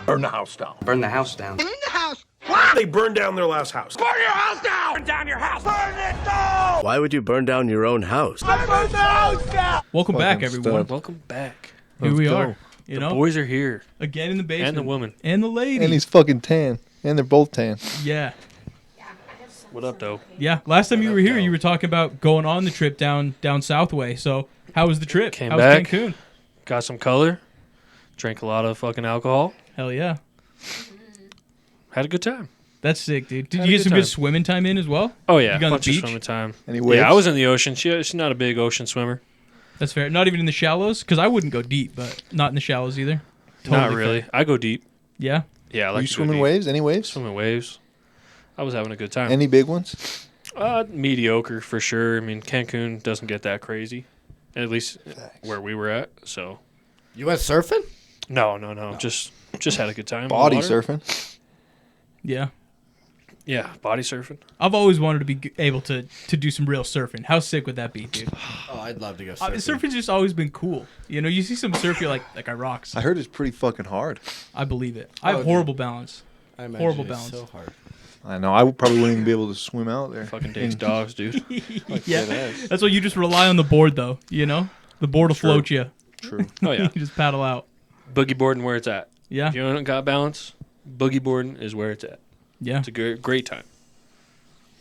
Burn the house down. Burn the house down. In the house. What? They burned down their last house. Burn your house down! Burn down your house! Burn it down! Why would you burn down your own house? I burned the house down! Welcome back, everyone. Welcome back. Here we are. You know, Boys are here. again in the basement. And the woman. And the lady. And he's fucking tan. And they're both tan. Yeah. What up, though? Yeah. Last time you were here, you were talking about going on the trip down Southway. So, how was the trip? Came how was back. Cancun? Got some color. Drank a lot of fucking alcohol. Hell yeah. Had a good time. That's sick, dude. Did Had you a get some good good time. swimming time in as well? Oh, yeah. You got on Bunch the of beach? swimming time. Any waves? Yeah, I was in the ocean. She's not a big ocean swimmer. That's fair. Not even in the shallows? Because I wouldn't go deep, but not in the shallows either. Not Totally really. fair. I go deep. Yeah? Yeah, I like Were you to go swimming deep. waves? Any waves? Swimming waves. I was having a good time. Any big ones? Mediocre for sure. I mean, Cancun doesn't get that crazy, at least where we were at. So, You went surfing? no. Just had a good time. in the Body water. surfing. Yeah. Yeah, body surfing. I've always wanted to be able to do some real surfing. How sick would that be, dude? Oh, I'd love to go surfing. Surfing's just always been cool. You know, you see some surf, you're like, that guy rocks. I heard it's pretty fucking hard. I believe it. I have dude. horrible balance. I imagine horrible it's balance. so hard. I know. I probably wouldn't even be able to swim out there. Fucking takes dogs, dude. Yeah. That's why you just rely on the board, though. You know? The board will True. float you. True. Oh, yeah. You just paddle out. Boogie boarding where it's at. Yeah. If you don't got balance, boogie boarding is where it's at. Yeah. It's a great time.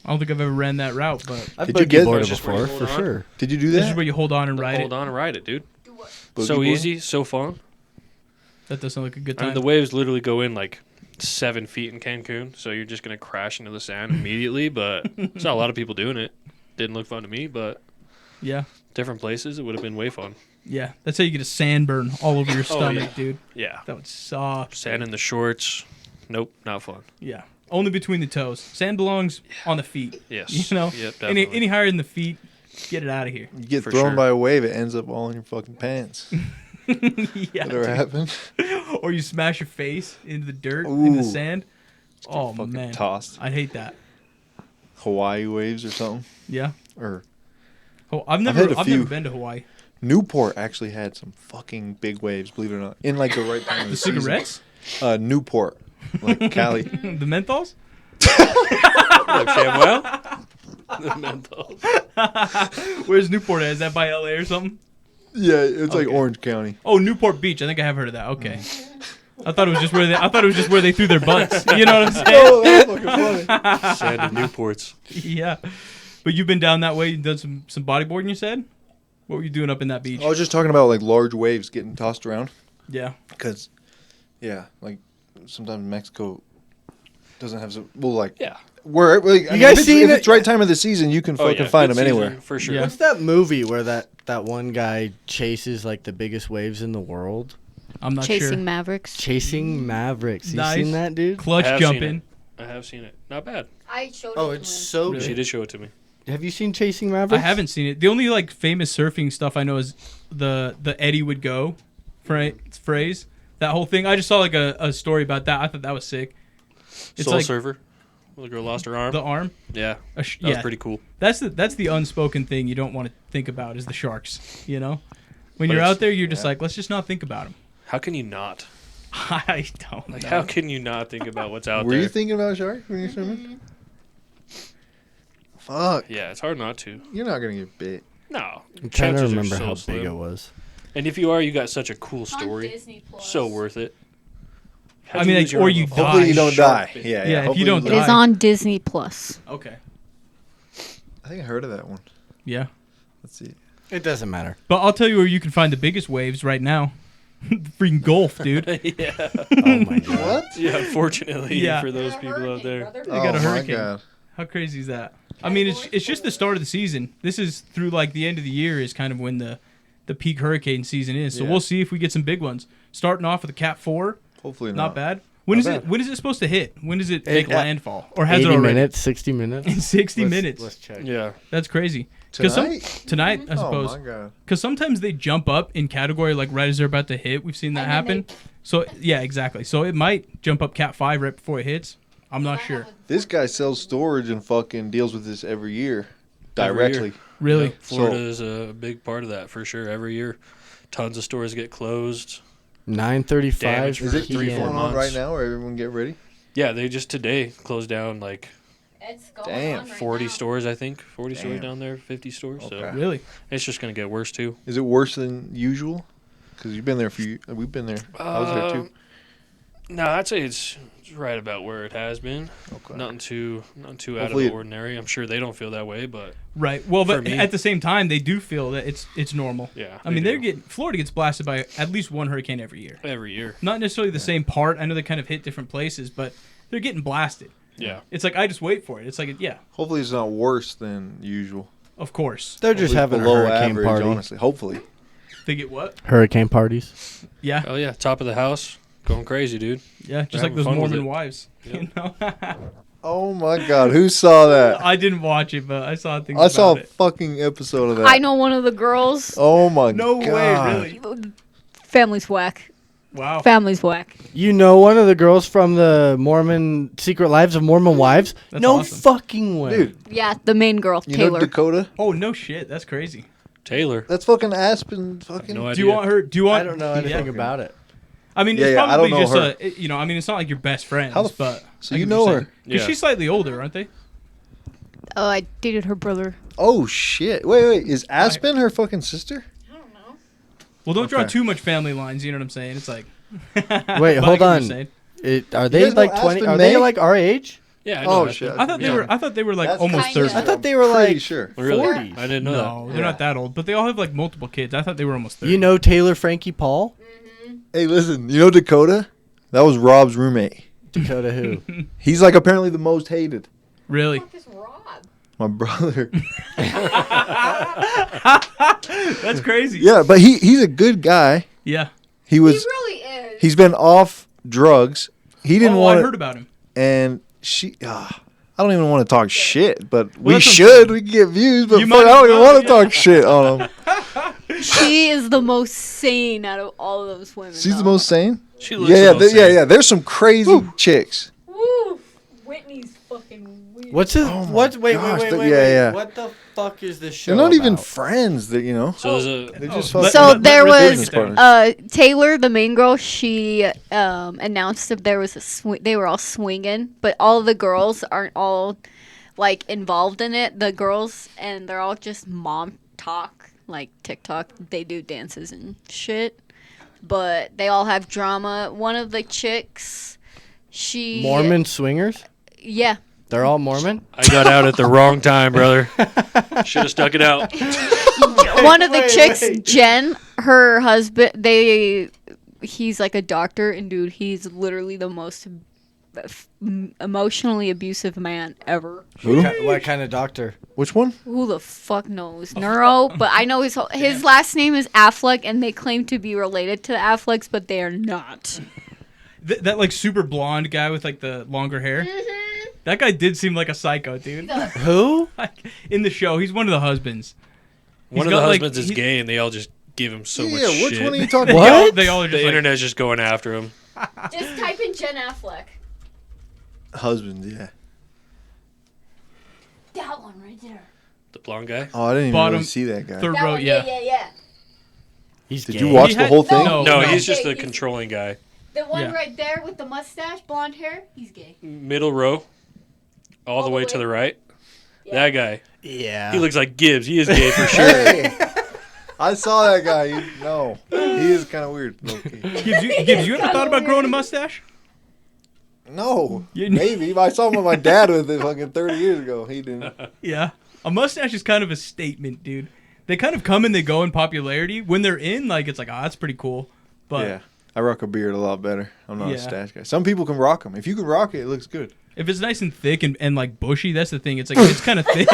I don't think I've ever ran that route, but I've Did you get- boarded Just where you before, hold for on. sure. Did you do this is that? where you hold on and ride Hold it. on and ride it, dude. Boogie So board? easy, so fun. That does sound like a good I time. mean, the waves literally go in like 7 feet in Cancun, so you're just going to crash into the sand immediately, but there's not a lot of people doing it. Didn't look fun to me, but Yeah. different places, it would have been way fun. Yeah. That's how you get a sandburn all over your Oh, stomach, yeah. dude. Yeah. That would suck. Sand in the shorts. Nope, not fun. Yeah. Only between the toes. Sand belongs on the feet. Yes. You know? Yep, any definitely. higher than the feet, get it out of here. You get For thrown sure. by a wave, it ends up all in your fucking pants. Yeah. That ever happened? Or you smash your face into the dirt, in the Ooh. sand. Oh, fucking man. tossed. I'd hate that. Hawaii waves or something. Yeah. Or Oh, I've had never a few. been to Hawaii. Newport actually had some fucking big waves, believe it or not. In like the right time of The the season. cigarettes? Newport. Like Cali. The menthols? Like ShamWow? The menthols. Where's Newport at? Is that by LA or something? Yeah, it's like Okay. Orange County. Oh, Newport Beach. I think I have heard of that. Okay. I thought it was just where they threw their butts. You know what I'm saying? Oh, that's fucking funny. Sand in Newports. Yeah. But you've been down that way and done some bodyboarding, you said? What were you doing up in that beach? I was just talking about like large waves getting tossed around. Yeah. Because, yeah, like sometimes Mexico doesn't have some. Well, like, Yeah. where like, I mean, guys if seen it's it? right time of the season, you can fucking find good them anywhere. season, for sure. Yeah. What's that movie where that one guy chases like the biggest waves in the world? I'm not Chasing sure. Mavericks. Chasing Mavericks. You Nice. seen that, dude? Clutch I have seen jumping. I have seen it. Not bad. I showed Oh, it it's to him. so Really? She good. did show it to me. Have you seen Chasing I Mavericks? haven't seen it. The only like famous surfing stuff I know is the Eddie would go phrase. That whole thing. I just saw like a story about that. I thought that was sick. It's Soul like Surfer. Well, the girl lost her arm. the arm. Yeah. That Yeah. was pretty cool. That's the unspoken thing you don't want to think about is the sharks. You know, when But you're it's- out there, you're just like, let's just not think about them. How can you not? I don't Like, know. how can you not think about what's out Were there? you thinking about sharks when you're swimming? Fuck. Yeah, it's hard not to. You're not going to get bit. No. I'm trying to Chances are remember so how slim. big it was. And if you are, you got such a cool It's on story. Disney Plus. So worth it. I How'd mean, lose like, your or arm you before? Hopefully you don't die. Shark bit. Yeah, Yeah, if hopefully you don't It is die. on Disney Plus. Okay. I think I heard of that one. Yeah. Let's see. It doesn't matter. But I'll tell you where you can find the biggest waves right now. The freaking Gulf, dude. Yeah. Oh my god. What? Yeah, unfortunately Yeah. for those people out there. They got a Oh, hurricane. my God. How crazy is that? I mean, it's just the start of the season. This is through like the end of the year is kind of when the peak hurricane season is. So Yeah. we'll see if we get some big ones. Starting off with a Cat 4, Hopefully not. not bad. When Not is bad. it? When is it supposed to hit? When does it make Yeah. landfall? Or has 80 it already? minutes, 60 minutes? In 60 Let's- minutes. Let's check. Yeah. That's crazy. 'Cause Tonight? Tonight, I Oh, suppose. my God. Because sometimes they jump up in category like right as they're about to hit. We've seen that And then happen. So yeah, exactly. So it might jump up Cat 5 right before it hits. I'm not sure. This guy sells storage and fucking deals with this every year. Every Directly. year. Really? Yeah, Florida is a big part of that for sure. Every year, tons of stores get closed. 9:35 Damage for Is it 3-4 p.m. going on months. right now, or everyone get ready? Yeah, they just today closed down like It's going Damn. on right 40 now. stores, I think. 40 stores Damn. down there, 50 stores. So Okay. Really? it's just going to get worse too. Is it worse than usual? Because you've been there we've been there. I was there too. No, I'd say it's right about where it has been. Okay. Nothing too out Hopefully of the it- ordinary. I'm sure they don't feel that way, but Right. Well, For but me- at the same time, they do feel that it's normal. yeah. I mean, they they're do. getting Florida gets blasted by at least one hurricane every year. every year. Not necessarily the same part. I know they kind of hit different places, but they're getting blasted. Yeah. It's like I just wait for it. It's like yeah, Hopefully it's not worse than usual. of course They're just Hopefully having a below hurricane average, party. honestly. Hopefully. they get what? Hurricane parties. Yeah, Oh yeah, top of the house, going crazy, dude. yeah, just They're like having those fun with Mormon it. wives. Yep. You know. Oh my God, who saw that? I didn't watch it, but I saw things. I saw a about it. fucking episode of that. I know one of the girls. Oh my No God. way, really? Family's whack. Wow. Family's whack. You know one of the girls from the Mormon Secret Lives of Mormon Wives? That's no awesome. fucking way. Dude, Yeah, the main girl, you know Taylor. Dakota? Oh no shit, that's crazy. Taylor. That's fucking Aspen fucking. No idea. Do you want her? Do you want? I don't know anything yeah. about it. I mean, Yeah, it's yeah, I probably don't know just her. a. You know, I mean, it's not like your best friends, How the f- but. so I you get what know you're her. saying. 'Cause Yeah. she's slightly older, aren't they? Oh, I dated her brother. Oh shit. Wait. Is Aspen her fucking sister? I don't know. Well, don't draw Okay. too much family lines. You know what I'm saying? It's like. Wait, But I hold get what you're on. saying. Are they guys know like 20? Aspen Are they May? like our age? Yeah. I know Oh that. shit. I thought they Yeah. were. I thought they were like That's almost kinda- 30. I thought they were Pretty like sure. Really? 40s. I didn't know No, they're Yeah. not that old, but they all have like multiple kids. I thought they were almost 30. You know Taylor Frankie Paul? Hey, listen. You know Dakota? That was Rob's roommate. Dakota who? He's like apparently the most hated. Really? What is Rob? My brother. That's crazy. Yeah, but he's a good guy. Yeah. He He was. really is. He's been off drugs. He didn't Oh, want I to. heard about him. And she. I don't even want to talk shit, but Well, we that's what I'm should. We can get views, but You fuck, might I don't as even well, want to yeah. talk shit on him. She is the most sane out of all of those women. She's the though. most sane. She looks Yeah, the most sane. yeah. There's some crazy chicks. Woo! Whitney's fucking weird. What's his? Oh my What's? Wait, gosh, wait, the- wait, yeah, wait. yeah. What the fuck is this show? They're not even about? friends. That you know. So there's a They just Let- fucking. So let there Rick was business down. Taylor, the main girl. She announced that there was a they were all swinging, but all the girls aren't all like involved in it. The girls and they're all just mom talk, like TikTok. They do dances and shit, but they all have drama. One of the chicks, she Mormon swingers? yeah. They're all Mormon? I got out at the wrong time, brother. Should have stuck it out. One of the wait, chicks, wait. Jen, her husband, he's like a doctor, and dude, he's literally the most emotionally abusive man ever. What kind of doctor? Which one? Who the fuck knows? Neuro, but I know his last name is Affleck, and they claim to be related to the Afflecks, but they are not. That like super blonde guy with like the longer hair. That guy did seem like a psycho, dude. Who? Like, in the show, he's one of the husbands. One He's of the got, like, husbands is he's- gay, and they all just give him so much Yeah, shit. which one are you talking What? about? They all are just The like, internet's just going after him. Just type in Jen Affleck. Husband, yeah. That one right there. The blonde guy. Oh, I didn't even Bottom really see that guy. third That row, one, yeah. yeah. He's Did gay. you watch He the had- whole thing? No. No, no. he's just the He's- controlling guy. The one Yeah. right there with the mustache, blonde hair, he's gay. Middle row, all the way to the right. Yeah. That guy. Yeah. He looks like Gibbs. He is gay for sure. Hey, I saw that guy. No, he is kind of weird. low-key. Gibbs, you ever thought about growing a mustache? No, You- maybe. I saw him with my dad with it fucking 30 years ago. He didn't. Yeah. A mustache is kind of a statement, dude. They kind of come and they go in popularity. When they're in, like, it's like, oh, that's pretty cool. But Yeah, I rock a beard a lot better. I'm not Yeah. a stash guy. Some people can rock them. If you can rock it, it looks good. if it's nice and thick and like bushy, that's the thing. It's like, if it's kind of thin.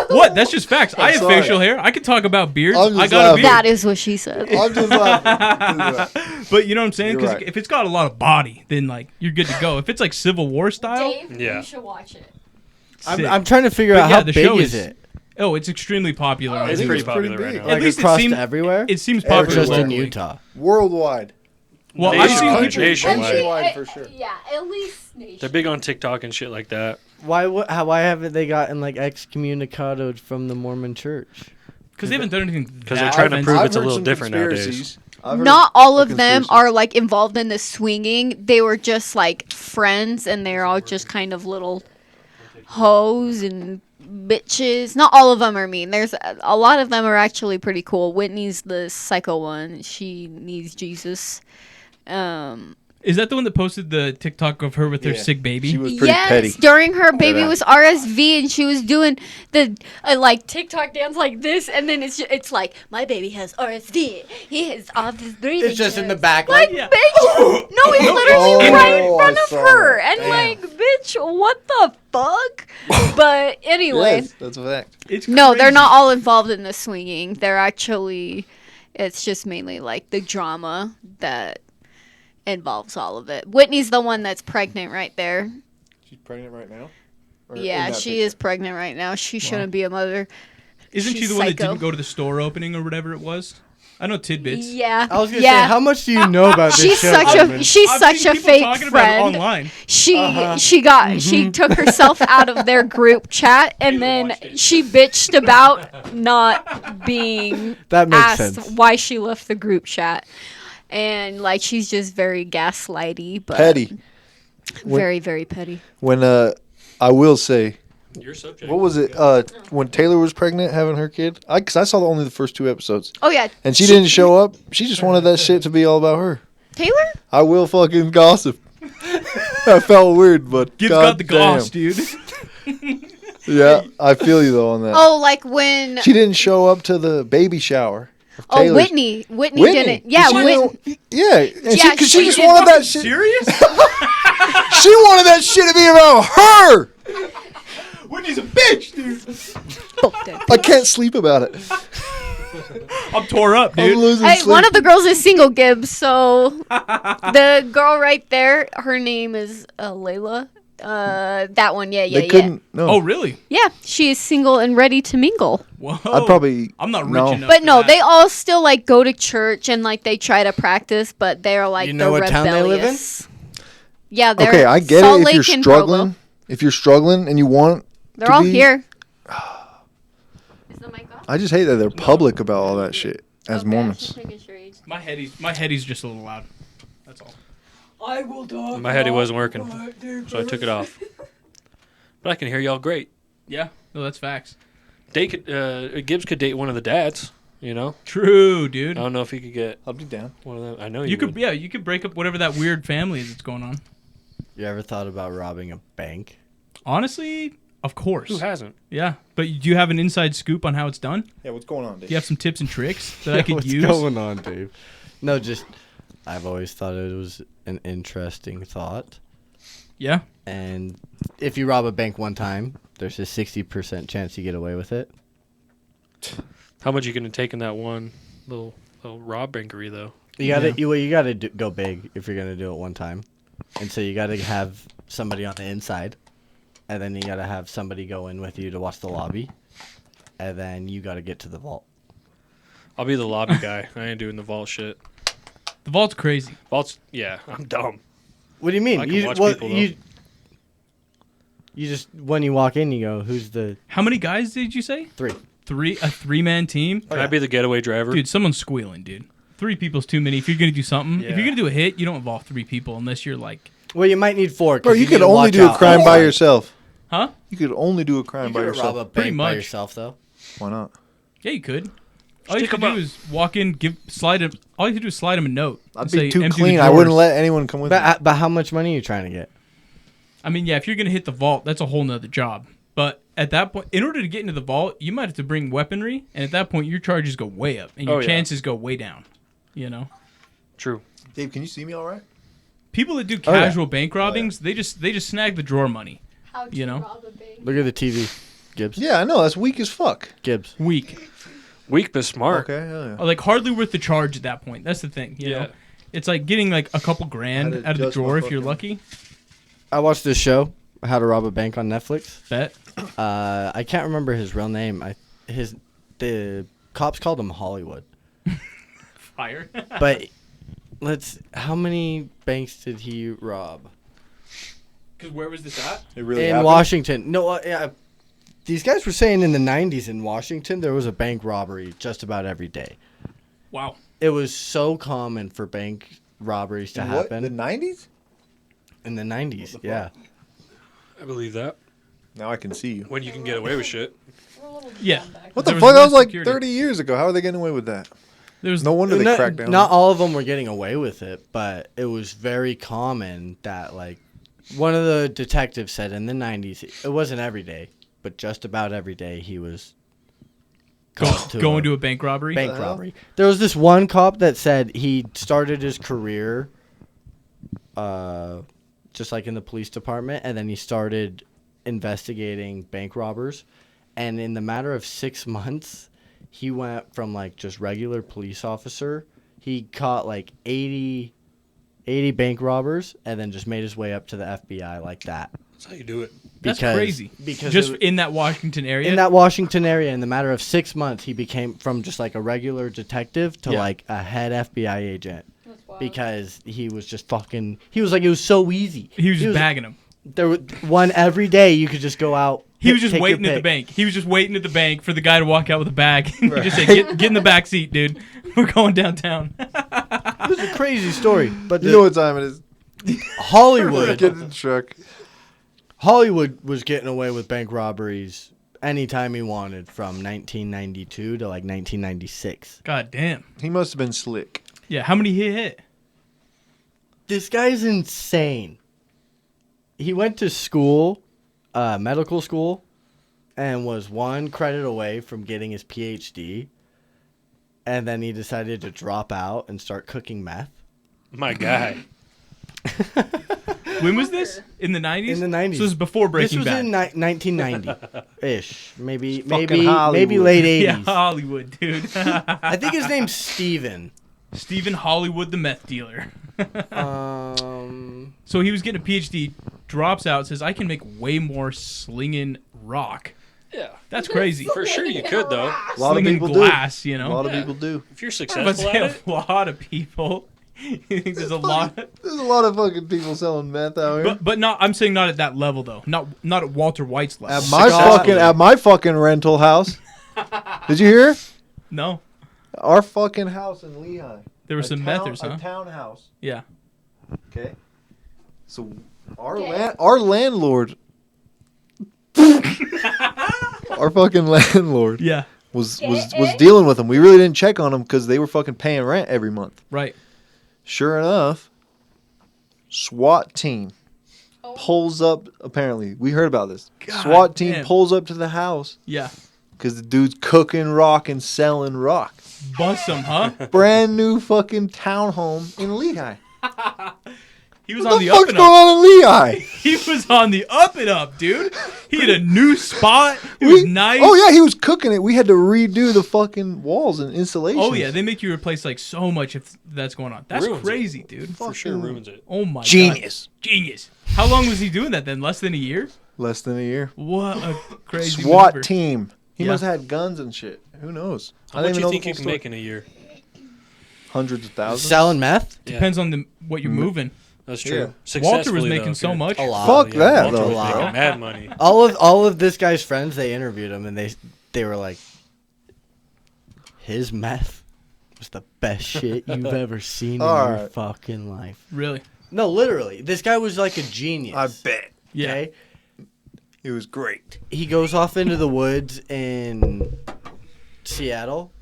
What? That's just facts. I have sorry. facial hair. I can talk about beards. I'm just I got a laughing. beard. That is what she said. I'm just laughing. But you know what I'm saying? You're Because right. if it's got a lot of body, then like you're good to go. If it's like Civil War style, Dave, Yeah. you should watch it. sick. I'm trying to figure But out yeah, how the big show is is- it? oh, it's extremely popular. on It's think YouTube. pretty it's pretty popular right big. now. At Like least it across seems- everywhere? It seems Or popular just in locally. Utah? Worldwide. Well, I've Nationwide. seen people. Nationwide. Nationwide for sure. Yeah, at least nation. They're big on TikTok and shit like that. Why haven't they gotten like excommunicated from the Mormon church? Because they haven't done anything. Because they're that trying to offensive. prove I've it's a heard little some different nowadays. conspiracies. not all of them are like involved in the swinging. They were just like friends, and they're all just kind of little hoes and bitches. Not all of them are mean. There's a lot of them are actually pretty cool. Whitney's the psycho one. She needs Jesus. Is that the one that posted the TikTok of her with her sick baby? She was pretty Yes, petty. during her baby Yeah. was RSV, and she was doing the like TikTok dance like this, and then it's like my baby has RSV. He has office breathing. It's just in the issues." back, Like, like, bitch, no, he's literally Oh, right in I front of saw her, that. and Damn. like, bitch, what the fuck? But anyway, Yes, that's a fact. It's no, they're crazy. not all involved in the swinging. They're actually, it's just mainly like the drama that involves all of it. Whitney's the one that's pregnant right there. She's pregnant right now? Yeah, she is pregnant right now. She shouldn't be a mother. Isn't she She's the one that psycho. didn't go to the store opening or whatever it was? I know tidbits. Yeah, I was gonna yeah. say, how much do you know about this She's show? such Goodman? a she's I've such seen a people fake talking about it friend. online. She took herself out of their group chat, and then she bitched about not being That makes asked sense. why she left the group chat. And like she's just very gaslighty, but Petty. very very petty. When I will say, Your subject. what was it? When Taylor was pregnant, having her kid. Because I saw only the first 2 episodes, Oh yeah, and she didn't show up. She just wanted that shit to be all about her. Taylor. I will fucking gossip. That felt weird, but Gibbs God got the damn. goss, dude. Yeah, I feel you though on that. Oh, like when She didn't show up to the baby shower. of oh Taylor's. Whitney didn't. Yeah, She Whitney. didn't- yeah, and Yeah, because she she just did. wanted that shit. Serious? She wanted that shit to be about her. Whitney's a bitch, dude. I can't sleep about it. I'm tore up, I'm dude. losing Hey, sleep. one of the girls is single, Gibbs. So the girl right there, her name is Layla. That one, yeah. they couldn't. No, Oh, really? Yeah, she is single and ready to mingle. Whoa. I'd probably. I'm not rich no. enough. But for no, that. they all still like go to church and like they try to practice, but they're like You know the what town they live in? rebellious. Yeah, they're Okay, I get Salt it. If Lake you're and struggling, Provo. if you're struggling and you want, They're to all be- here. Is the mic off? I just hate that they're public about all that shit as Mormons. My heady's just a little loud. That's all. I will talk. My heady wasn't working, so I took it off. But I can hear y'all great. Yeah, no, that's facts. Gibbs could date one of the dads. You know, True, I dude. don't know if he could get I'll be down. one of them. I know You could, would. yeah, you could break up whatever that weird family is that's going on. You ever thought about robbing a bank? Honestly, of course. Who hasn't? Yeah, but do you have an inside scoop on how it's done? Yeah, what's going on, Dave? Do you have some tips and tricks that I could What's use? going on, Dave? No, just I've always thought it was an interesting thought. Yeah. And if you rob a bank one time, there's a 60% chance you get away with it. How much you gonna take in that one little rob bankery though? You gotta you gotta go big if you're gonna do it one time, and so you gotta have somebody on the inside, and then you gotta have somebody go in with you to watch the lobby, and then you gotta get to the vault. I'll be the lobby guy. I ain't doing the vault shit. The vault's crazy. Vault's yeah. I'm dumb. What do you mean? I can you, watch well, people, though. you just when you walk in, you go, "Who's the How many guys did you say? 3?" A three-man team? Can I be the getaway driver? Dude, someone's squealing, dude. 3 people's too many. If you're gonna do something, if Yeah. you're gonna do a hit, you don't involve 3 people unless you're like, Well, you might need 4. 'cause Bro, you need could to only watch do a out. crime by yourself. huh? You could only do a crime You by could rob a yourself. Pretty bank by much. yourself, though. Why not? Yeah, you could. All you Stick have 'em to do up. is walk in, slide him. All you have to do is slide him a note. I'd and be say, too "Empty the clean. I wouldn't drawers." let anyone come with me. But how much money are you trying to get? I mean, yeah, if you're gonna hit the vault, that's a whole nother job. But at that point, in order to get into the vault, you might have to bring weaponry, and at that point, your charges go way up, and your Oh, yeah. chances go way down. You know, True. Dave, can you see me all right? people that do Oh, yeah. casual bank robbings, they just snag the drawer money. You know? Look at the TV, Gibbs. Yeah, I know. That's weak as fuck. Gibbs. Weak, Weak but smart. Okay, hell yeah. like hardly worth the charge at that point. That's the thing. You Yeah. know, it's like getting like a couple grand Had to out of the adjust my drawer if you're fucking- lucky. I watched this show, How to Rob a Bank on Netflix. Bet. I can't remember his real name. The cops called him Hollywood. Fire. But how many banks did he rob? Because where was this at? It really In happened? Washington. No, yeah. These guys were saying in the 90s in Washington there was a bank robbery just about every day. Wow. it was so common for bank robberies to happen The 90s? in the 90s. Yeah. I believe that. Now I can see you. When you can get away with shit. Yeah. What the There fuck? That was less like security. 30 years ago. How are they getting away with that? There was No wonder they Not- cracked down. Not all of them were getting away with it, but it was very common that, like, one of the detectives said in the 90s, it wasn't every day, but just about every day he was caught going to a bank robbery. bank the hell? robbery. There was this one cop that said he started his career just like in the police department, and then he started investigating bank robbers. And in the matter of 6 months, he went from like just regular police officer. He caught like 80 bank robbers and then just made his way up to the FBI like that. That's how you do it. That's Because- crazy. because just it- in that Washington area. In that Washington area, in the matter of 6 months, he became from just like a regular detective to Yeah. like a head FBI agent. Because he was just fucking. He was like, it was so easy. he was just bagging them. There was one every day. You could just go out. He was just take your waiting at the pick. bank. He was just waiting at the bank for the guy to walk out with a bag. He just said, get in the back seat, dude. We're going downtown. It was a crazy story. But You know what time it is. Hollywood, Get in the truck. Hollywood was getting away with bank robberies anytime he wanted from 1992 to like 1996. God damn. He must have been slick. Yeah, how many he hit? This guy's insane. He went to school, medical school, and was one credit away from getting his PhD. And then he decided to drop out and start cooking meth. My guy. When was this? In the 90s? In the 90s. So this is before Breaking This was Bad. in 1990-ish. Maybe fucking Hollywood. late 80s. Yeah, Hollywood, dude. I think his name's Steven. Stephen Hollywood, the meth dealer. Um, So he was getting a PhD, drops out, says, I can make way more slinging rock. Yeah. That's crazy. For sure you could, though. A lot of Slinging people glass, do. you A know? lot of Yeah. people do. If you're But successful at it, a lot of people. You think there's a lot? There's a lot of fucking people selling meth out here. But not. I'm saying not at that level though. Not at Walter White's level. At my fucking rental house. Did you hear? No, Our fucking house in Lehigh. there were some methers, A huh? townhouse. Yeah. Okay. So our landlord, our fucking landlord Yeah. was dealing with them. We really didn't check on them because they were fucking paying rent every month. Right. Sure enough, SWAT team pulls up. Apparently, we heard about this. God SWAT team damn. pulls up to the house Yeah. because the dude's cooking rock and selling rock. Bust them, huh? Brand new fucking townhome in Lehigh. He was What on the the up fuck's and going up. on in Lehigh? He was on the up and up, dude. He had a new spot. It was nice. Oh yeah, he was cooking it. We had to redo the fucking walls and insulation. Oh yeah, they make you replace like so much if that's going on. That's Ruins it. crazy, dude. for sure ruins it. Oh my Genius. God. Genius. How long was he doing that then? Less than a year? Less than a year. What a crazy SWAT maneuver. team. He Yeah. must have had guns and shit. Who knows? How I much didn't do even you know think the you full can story. make in a year? Hundreds of thousands. selling meth? Yeah, Depends on what you're moving. that's true. Yeah. Walter was Successfully, making though, so okay. much. A lot. Fuck that, Walter though, was bro. making mad money. All of this guy's friends, they interviewed him, and they were like, his meth was the best shit you've ever seen in your Alright. fucking life. Really? No, literally, this guy was like a genius. I bet. Yeah. Okay? It was great. He goes off into the woods in Seattle.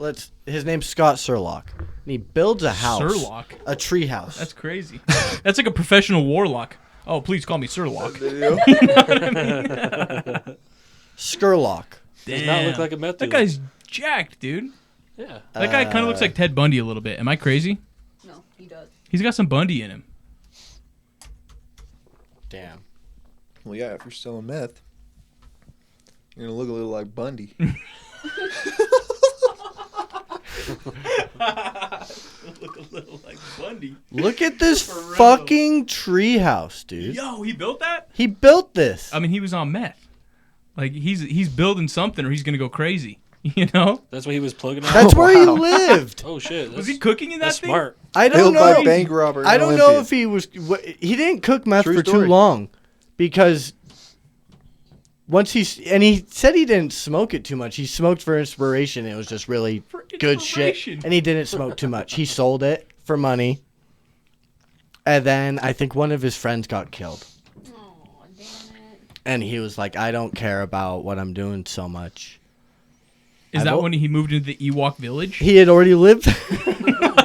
His name's Scott Surlock. And he builds a house. Surlock? A tree house. That's crazy. That's like a professional warlock. Oh, please call me Surlock. Skurlock. Does not look like a meth That dealer. guy's jacked, dude. Yeah. That guy kind of looks like Ted Bundy a little bit. Am I crazy? No, he does. He's got some Bundy in him. Damn. Well, yeah, if you're selling meth, you're gonna look a little like Bundy. Look a little like Bundy. Look at this real. fucking tree house, dude. Yo, he built that? He built this. I mean, he was on meth. Like he's building something, or he's gonna go crazy. You know? That's what he was plugging out. That's where he Wow. lived. Oh shit. Was he cooking in that That's thing? smart. I don't Built know. by bank robber. I in don't know Olympia. if he was. He didn't cook meth True for too story. long, because he said he didn't smoke it too much. He smoked for inspiration. It was just really good shit. And he didn't smoke too much. He sold it for money. And then I think one of his friends got killed. Oh, damn it. And he was like, I don't care about what I'm doing so much. Is that when he moved into the Ewok village? He had already lived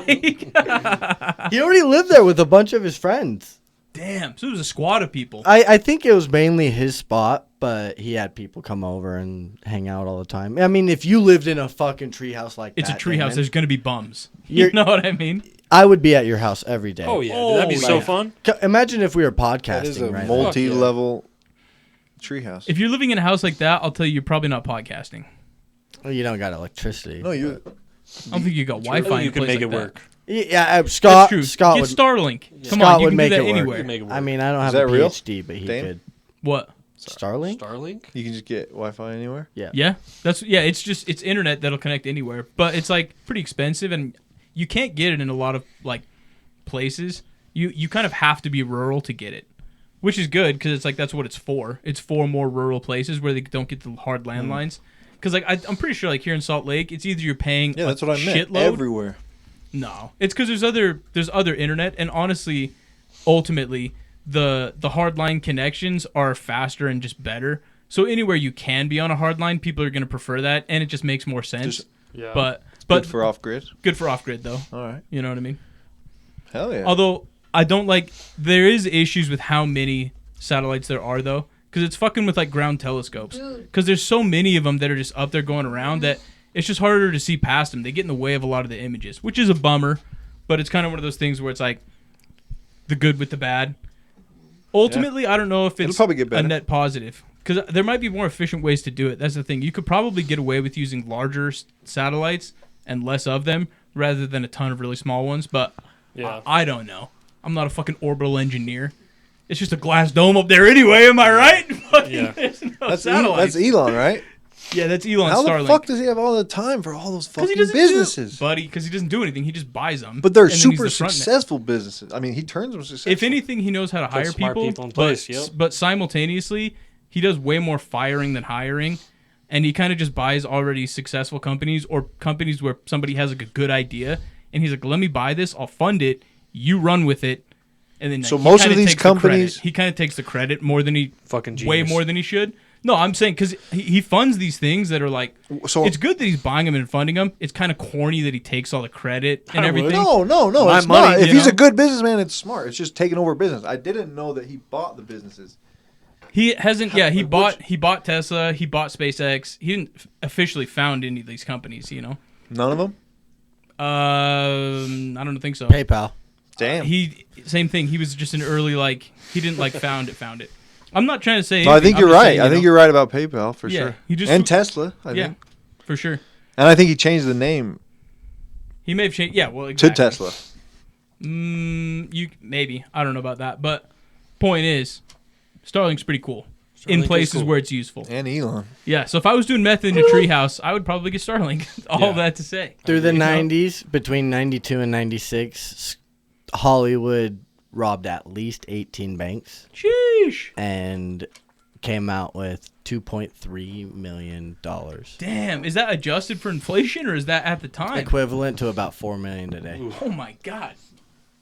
He already lived there with a bunch of his friends. Damn. So it was a squad of people. I think it was mainly his spot, but he had people come over and hang out all the time. I mean, if you lived in a fucking treehouse like It's that. a treehouse. Damon, There's going to be bums. You know what I mean? I would be at your house every day. Oh, yeah. Dude, that'd be so yeah. fun. Imagine if we were That podcasting is a right now. multi-level treehouse. If you're living in a house like that, I'll tell you, you're probably not podcasting. Well, you don't got electricity. No, you. I don't think you got Wi-Fi. in You a can place make like it that. work. Yeah, That's Scott. true. Scott Get would. Starlink. Come Scott on, you would can make do that it work. anywhere. You make it work. I mean, I don't have that a real? PhD, but he Dame? could. What? Starlink? Starlink? You can just get Wi-Fi anywhere. Yeah, it's internet that'll connect anywhere, but it's like pretty expensive, and you can't get it in a lot of like places. You kind of have to be rural to get it, which is good because it's like that's what it's for. It's for more rural places where they don't get the hard landlines. Because like I'm pretty sure like here in Salt Lake, it's either you're paying Yeah, that's a what I meant. shitload. Everywhere. No, it's because there's other internet, and honestly, ultimately, the hardline connections are faster and just better. So anywhere you can be on a hardline, people are going to prefer that, and it just makes more sense. Yeah. But Good for off-grid. good for off grid though. All right. You know what I mean? Hell yeah. Although I don't like there is issues with how many satellites there are though, because it's fucking with like ground telescopes. Because there's so many of them that are just up there going around that it's just harder to see past them. They get in the way of a lot of the images, which is a bummer. But it's kind of one of those things where it's like the good with the bad. Ultimately, I don't know if It'll it's probably get a better. net positive. Because there might be more efficient ways to do it. That's the thing. You could probably get away with using larger satellites and less of them rather than a ton of really small ones. But Yeah. I don't know. I'm not a fucking orbital engineer. It's just a glass dome up there anyway. Am I right? Fucking, Yeah. there's no that's satellites. Elon, right? Yeah, that's Elon How Starlink. the fuck does he have all the time for all those 'Cause he fucking doesn't businesses? buddy, because he doesn't do anything. He just buys them. But they're and then he's super the front man. successful businesses. I mean, he turns them successful. If anything, he knows how to hire smart people in place, yep. but simultaneously, he does way more firing than hiring, and he kind of just buys already successful companies or companies where somebody has like a good idea, and he's like, "Let me buy this. I'll fund it. You run with it." And then So he most of kinda these takes the credit. companies- he kind of takes the credit more than he Fucking way genius. more than he should. No, I'm saying because he funds these things that are like, So- it's good that he's buying them and funding them. It's kind of corny that he takes all the credit and everything. No, My it's money, not. If you he's know? a good businessman, it's smart. It's just taking over business. I didn't know that he bought the businesses. He hasn't. Yeah, he Like, bought Tesla. He bought SpaceX. He didn't officially found any of these companies. You know. None of them? I don't think so. PayPal. Damn. He same thing. He was just an early like. He didn't like found it. I'm not trying to say. No, I think anything. you're I'm just right. saying, I you think know, you're right about PayPal for Yeah, sure. he just- and Tesla, I Yeah, think. for sure. And I think he changed the name He may have changed. Yeah, well, to exactly. Tesla. You maybe. I don't know about that, but point is, Starlink's pretty cool Starlink in is places cool. where it's useful. And Elon. Yeah. So if I was doing meth in a treehouse, I would probably get Starlink. All Yeah. that to say. Through the You know? 90s, between 92 and 96, Hollywood robbed at least 18 banks Sheesh. and came out with $2.3 million. Damn, is that adjusted for inflation or is that at the time? Equivalent to about $4 million today. Oh my god,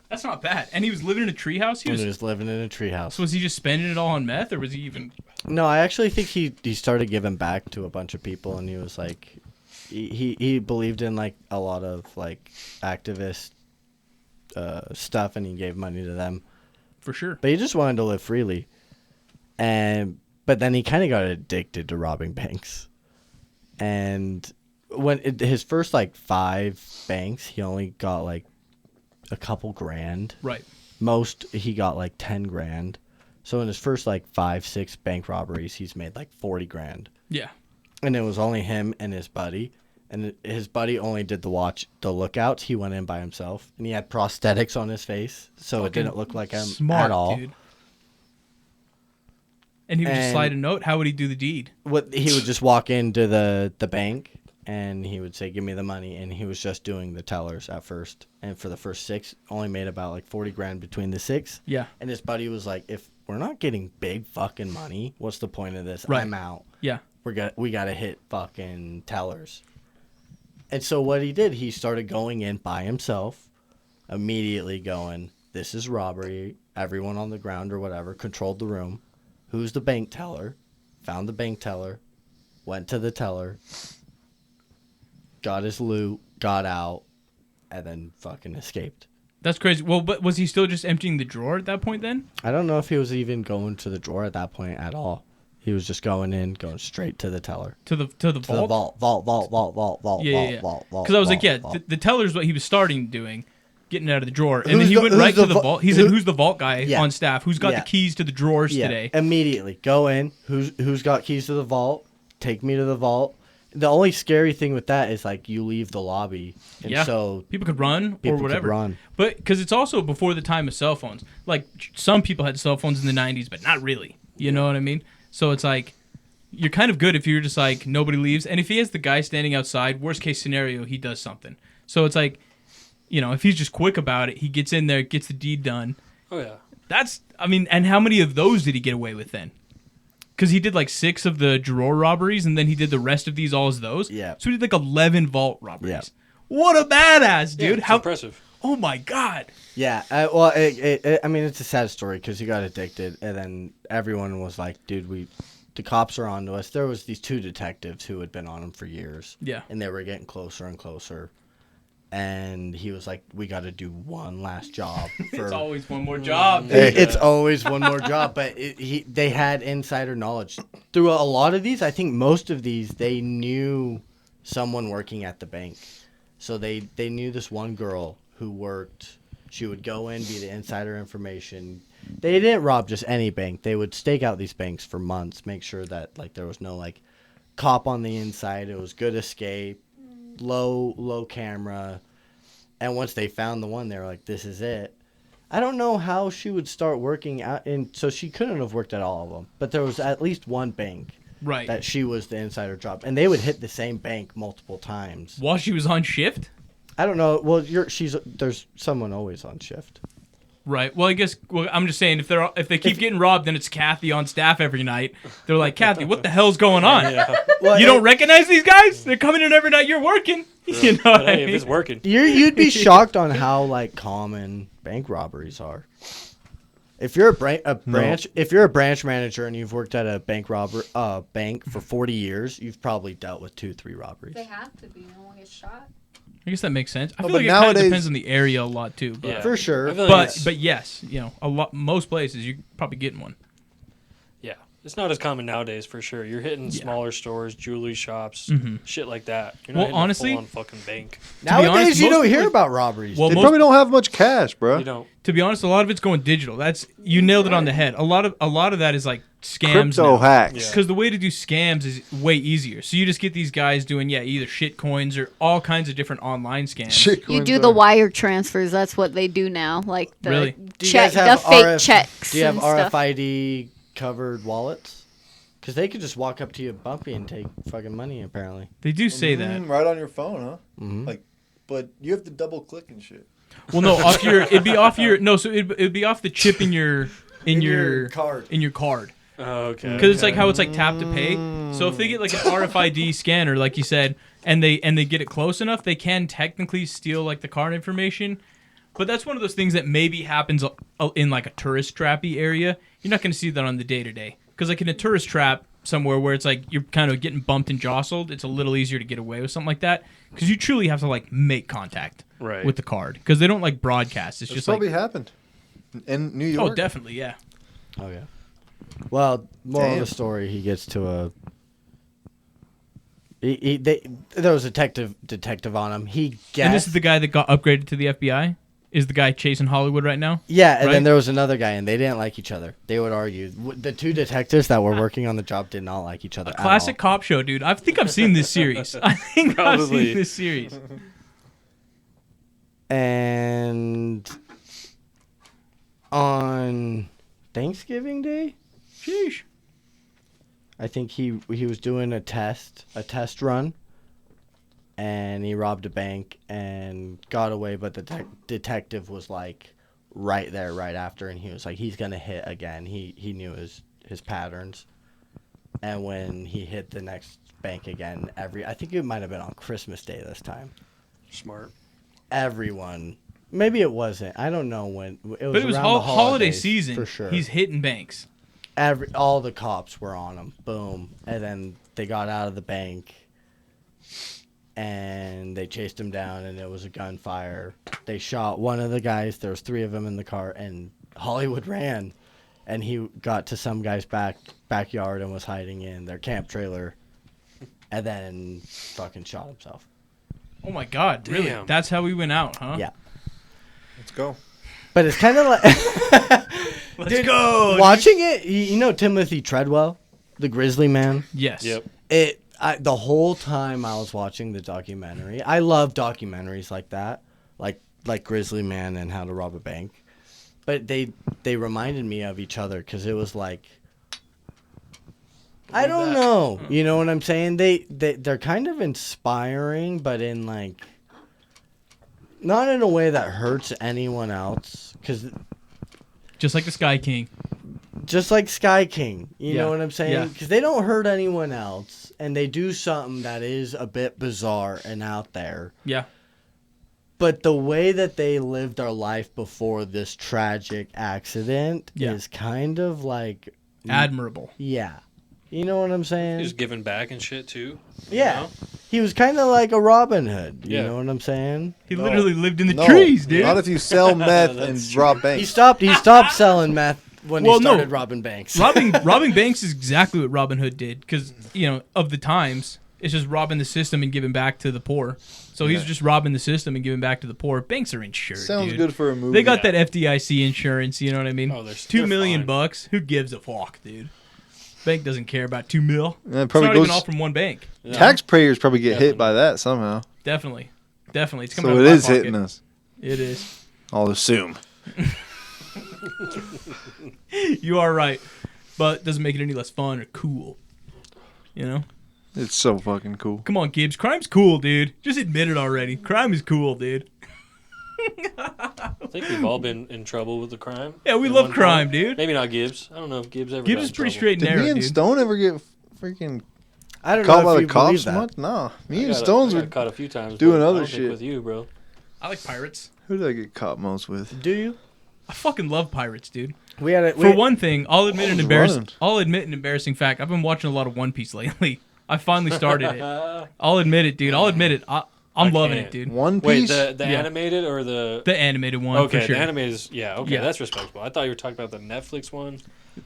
that's not bad. And he was living in a treehouse. When he was living in a treehouse. So was he just spending it all on meth, or was he even? No, I actually think he started giving back to a bunch of people, and he was like, he believed in like a lot of like activist stuff, and he gave money to them. For sure. But he just wanted to live freely, but then he kind of got addicted to robbing banks, and his first like 5 banks, he only got like a couple grand. Right. Most he got like 10 grand. So in his first like 5-6 bank robberies, he's made like 40 grand. Yeah. And it was only him and his buddy. And his buddy only did the lookouts. He went in by himself, and he had prosthetics on his face, so it didn't look like him Smart, at all. dude. And he would just And- slide a note. How would he do the deed? He would just walk into the bank, and he would say, "Give me the money," and he was just doing the tellers at first. And for the first 6, only made about like 40 grand between the 6. Yeah. And his buddy was like, "If we're not getting big fucking money, what's the point of this? Right. I'm out. Yeah. We gotta hit fucking tellers." And so what he did, he started going in by himself, immediately going, "This is robbery." Everyone on the ground or whatever controlled the room. Who's the bank teller? Found the bank teller, went to the teller, got his loot, got out, and then fucking escaped. That's crazy. Well, but was he still just emptying the drawer at that point then? I don't know if he was even going to the drawer at that point at all. He was just going straight to the teller. To the vault? To the vault. Yeah. Vault. Because I was like, yeah, the teller's what he was starting doing, getting out of the drawer. And then he went right to the vault. He said, who's the vault guy on staff? Who's got the keys to the drawers today? Immediately. Go in. Who's got keys to the vault? Take me to the vault. The only scary thing with that is, like, you leave the lobby. And so people could run or whatever. Could run. But because it's also before the time of cell phones. Like, some people had cell phones in the 90s, but not really. You know what I mean? So it's like, you're kind of good if you're just like, nobody leaves. And if he has the guy standing outside, worst case scenario, he does something. So it's like, you know, if he's just quick about it, he gets in there, gets the deed done. Oh, yeah. That's, I mean, and how many of those did he get away with then? Because he did like 6 of the drawer robberies, and then he did the rest of these all as those. Yeah. So he did like 11 vault robberies. Yeah. What a badass, dude! Yeah, How impressive. Oh my god. Yeah, well, I mean, it's a sad story because he got addicted, and then everyone was like, "Dude, the cops are onto us." There was these 2 detectives who had been on him for years. Yeah. And they were getting closer and closer, and he was like, "We got to do one last job." It's always one more job. It's always one more job, but they had insider knowledge through a lot of these. I think most of these they knew someone working at the bank, so they knew this one girl who worked. She would go in, be the insider information. They didn't rob just any bank. They would stake out these banks for months, make sure that like there was no like cop on the inside. It was good escape, low camera, and once they found the one, they were like, "This is it." I don't know how she would start working out, and so she couldn't have worked at all of them. But there was at least one bank Right. that she was the insider job, and they would hit the same bank multiple times. While she was on shift? I don't know. Well, there's someone always on shift. Right. Well, I guess. Well, I'm just saying, if they keep getting robbed, then it's Kathy on staff every night. They're like, "Kathy, what the hell's going on? Well, You don't recognize these guys? They're coming in every night. You're working. You know what I Hey, if mean? it's working. You'd be shocked on how like common bank robberies are. If you're if you're a branch manager and you've worked at a bank for 40 years, you've probably dealt with 2-3 robberies. They have to be. No one gets shot. I guess that makes sense. I No, feel but like it kind of nowadays- depends on the area a lot too. But, Yeah. For sure. I feel like but yes, you know, most places you're probably getting one. yeah, it's not as common nowadays for sure. You're hitting smaller stores, jewelry shops, shit like that. You're not Well, hitting honestly- a full-on fucking bank. Nowadays, honest, you most don't hear people- about robberies. Well, They most, probably don't have much cash, bro. You don't. to be honest, a lot of it's going digital. You nailed it on the head. A lot of that is like scams. Crypto hacks. Yeah. Because the way to do scams is way easier. So you just get these guys doing either shit coins or all kinds of different online scams. Shit You coins do the are- wire transfers. That's what they do now. Like the Really? Do you check, guys have the fake RF checks. Do you have and stuff. RFID covered wallets? Because they could just walk up to you bumpy and take fucking money, apparently. They do say that. right on your phone, huh? Mhm. Like, but you have to double click and shit. Well, no, it'd be off your so it'd be off the chip in your card. in your card. Oh, okay. Because it's like how it's like tap to pay. So if they get like an RFID scanner, like you said, and they get it close enough, they can technically steal like the card information. But that's one of those things that maybe happens in like a tourist trappy area. You're not going to see that on the day to day. Because like in a tourist trap somewhere where it's like you're kind of getting bumped and jostled, it's a little easier to get away with something like that. Because you truly have to like make contact Right. with the card. Because they don't like broadcast. It's It's just probably like happened in New York. oh, definitely, yeah. Oh, yeah. Well, moral of Damn. the story, he gets to a... there was a detective on him. He guessed... And this is the guy that got upgraded to the FBI? Is the guy chasing Hollywood right now? Yeah, and right? then there was another guy, and they didn't like each other. They would argue. The 2 detectives that were working on the job did not like each other at all. Classic cop show, dude. I think I've seen this series. I think I've Probably. seen this series. And on Thanksgiving Day, Sheesh. I think he was doing a test run, and he robbed a bank and got away, but the detective was like right there right after, and he was like, he's gonna hit again. He knew his patterns, and when he hit the next bank again, I think it might have been on Christmas Day this time, Smart. everyone, maybe it wasn't, I don't know when it was, But it was around the holiday holidays, season. for sure. He's hitting banks. All the cops were on him. Boom. And then they got out of the bank and they chased him down, and it was a gunfire. They shot one of the guys. There was 3 of them in the car, and Hollywood ran, and he got to some guy's backyard and was hiding in their camp trailer, and then fucking shot himself. Oh my God! Really? Damn. That's how we went out, huh? Yeah. Let's go. But it's kind of like Let's go. watching it. You know Timothy Treadwell, the Grizzly Man. Yes. Yep. The whole time I was watching the documentary, I love documentaries like that, like Grizzly Man and How to Rob a Bank. But they reminded me of each other because it was like, I don't know, you know what I'm saying? They're kind of inspiring, but in like, not in a way that hurts anyone else, because Just like the Sky King. just like Sky King, you Yeah, know what I'm saying? yeah. Because they don't hurt anyone else, and they do something that is a bit bizarre and out there. Yeah. But the way that they lived their life before this tragic accident Yeah. is kind of like, Admirable. yeah. You know what I'm saying? He's giving back and shit too. you Yeah. know? He was kind of like a Robin Hood. You Yeah. know what I'm saying? He literally lived in the No, trees, dude. Not if you sell meth and That's true. rob He banks. stopped selling meth when Well, he no. started robbing banks. robbing banks is exactly what Robin Hood did, because of the times, it's just robbing the system and giving back to the poor. So he's just robbing the system and giving back to the poor. Banks are insured. Sounds dude. good for a movie. They got that FDIC insurance. You know what I mean? Oh, they're $2 million fine. bucks. Who gives a fuck, dude? Bank doesn't care about $2 mil. Yeah, it It's probably not goes. even all from one bank. Yeah. Taxpayers probably get Definitely. hit by that somehow. Definitely, it's coming So out it of my is hitting pocket. us. It is. I'll assume. You are right, but it doesn't make it any less fun or cool. You know? It's so fucking cool. Come on, Gibbs. Crime's cool, dude. Just admit it already. Crime is cool, dude. I think we've all been in trouble with the crime. Yeah, we at love one crime, point. dude. Maybe not Gibbs. I don't know if Gibbs ever. Gibbs got is in pretty trouble. straight and Did narrow, me and dude. Stone ever get freaking I don't caught know by if the you believe cops that. much? Nah. Me I and got- Stones I were. got caught a few times doing but I other don't think shit. with you, bro. I like pirates. Who did I get caught most with? Do you? I fucking love pirates, dude. We had For one thing, I'll admit an running. embarrassing fact. I've been watching a lot of One Piece lately. I finally started it. I'll admit it, dude. I'll admit it. I'm loving can't. it, dude. One Wait, Piece. the Yeah. animated or the? The animated one, Okay, for sure. the animated is okay. Yeah. That's respectable. I thought you were talking about the Netflix one.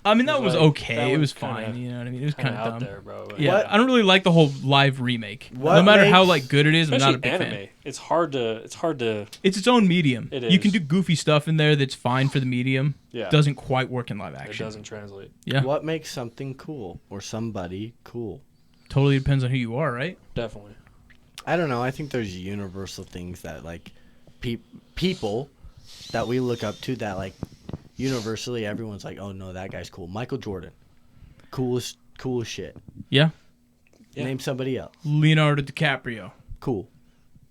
I mean, that It was was like- okay. that It was one's kinda- fine. You know what I mean? It was kind Kind of of dumb. out there, bro. but- Yeah, What- I don't really like the whole live remake. What No matter how makes- like good it is, I'm not a Especially big anime. fan. It's hard to. It's its own medium. It You can is. do goofy stuff in there that's fine for the medium. Yeah. Doesn't quite work in live It action. doesn't translate. Yeah. What makes something cool or somebody cool? Totally depends on who you are, right? Definitely. I don't know. I think there's universal things that like people that we look up to that like universally everyone's like, oh no, that guy's cool. Michael Jordan, coolest shit. Yeah. Yeah. Name somebody else. Leonardo DiCaprio. Cool.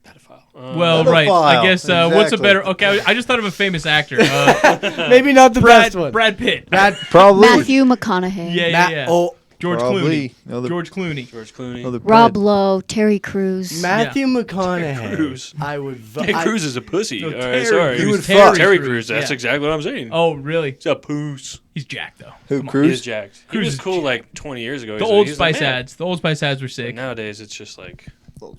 Pedophile. Well, right. I Pedophile. guess what's a Exactly. better? Okay, I just thought of a famous actor. Maybe not the Brad best one. Brad Pitt. Brad. Probably. Matthew McConaughey. Yeah, Matt- yeah. Oh, George Probably. Clooney. Another- George Clooney. George Clooney. another Rob Brad. Lowe, Terry Crews. Matthew McConaughey. Terry Crews. I would. Terry Crews is a pussy. No, All right, Terry sorry. Crews. You would Terry fuck. Terry Crews, Crews. That's yeah. exactly what I'm saying. Oh, really? He's a poos. He's Jack though. Who? Come on. He is Cruz? jacked. He Cruz was is cool jacked. like 20 years ago. The He's Old the Spice man. ads. The Old Spice ads were But sick. nowadays, it's just like,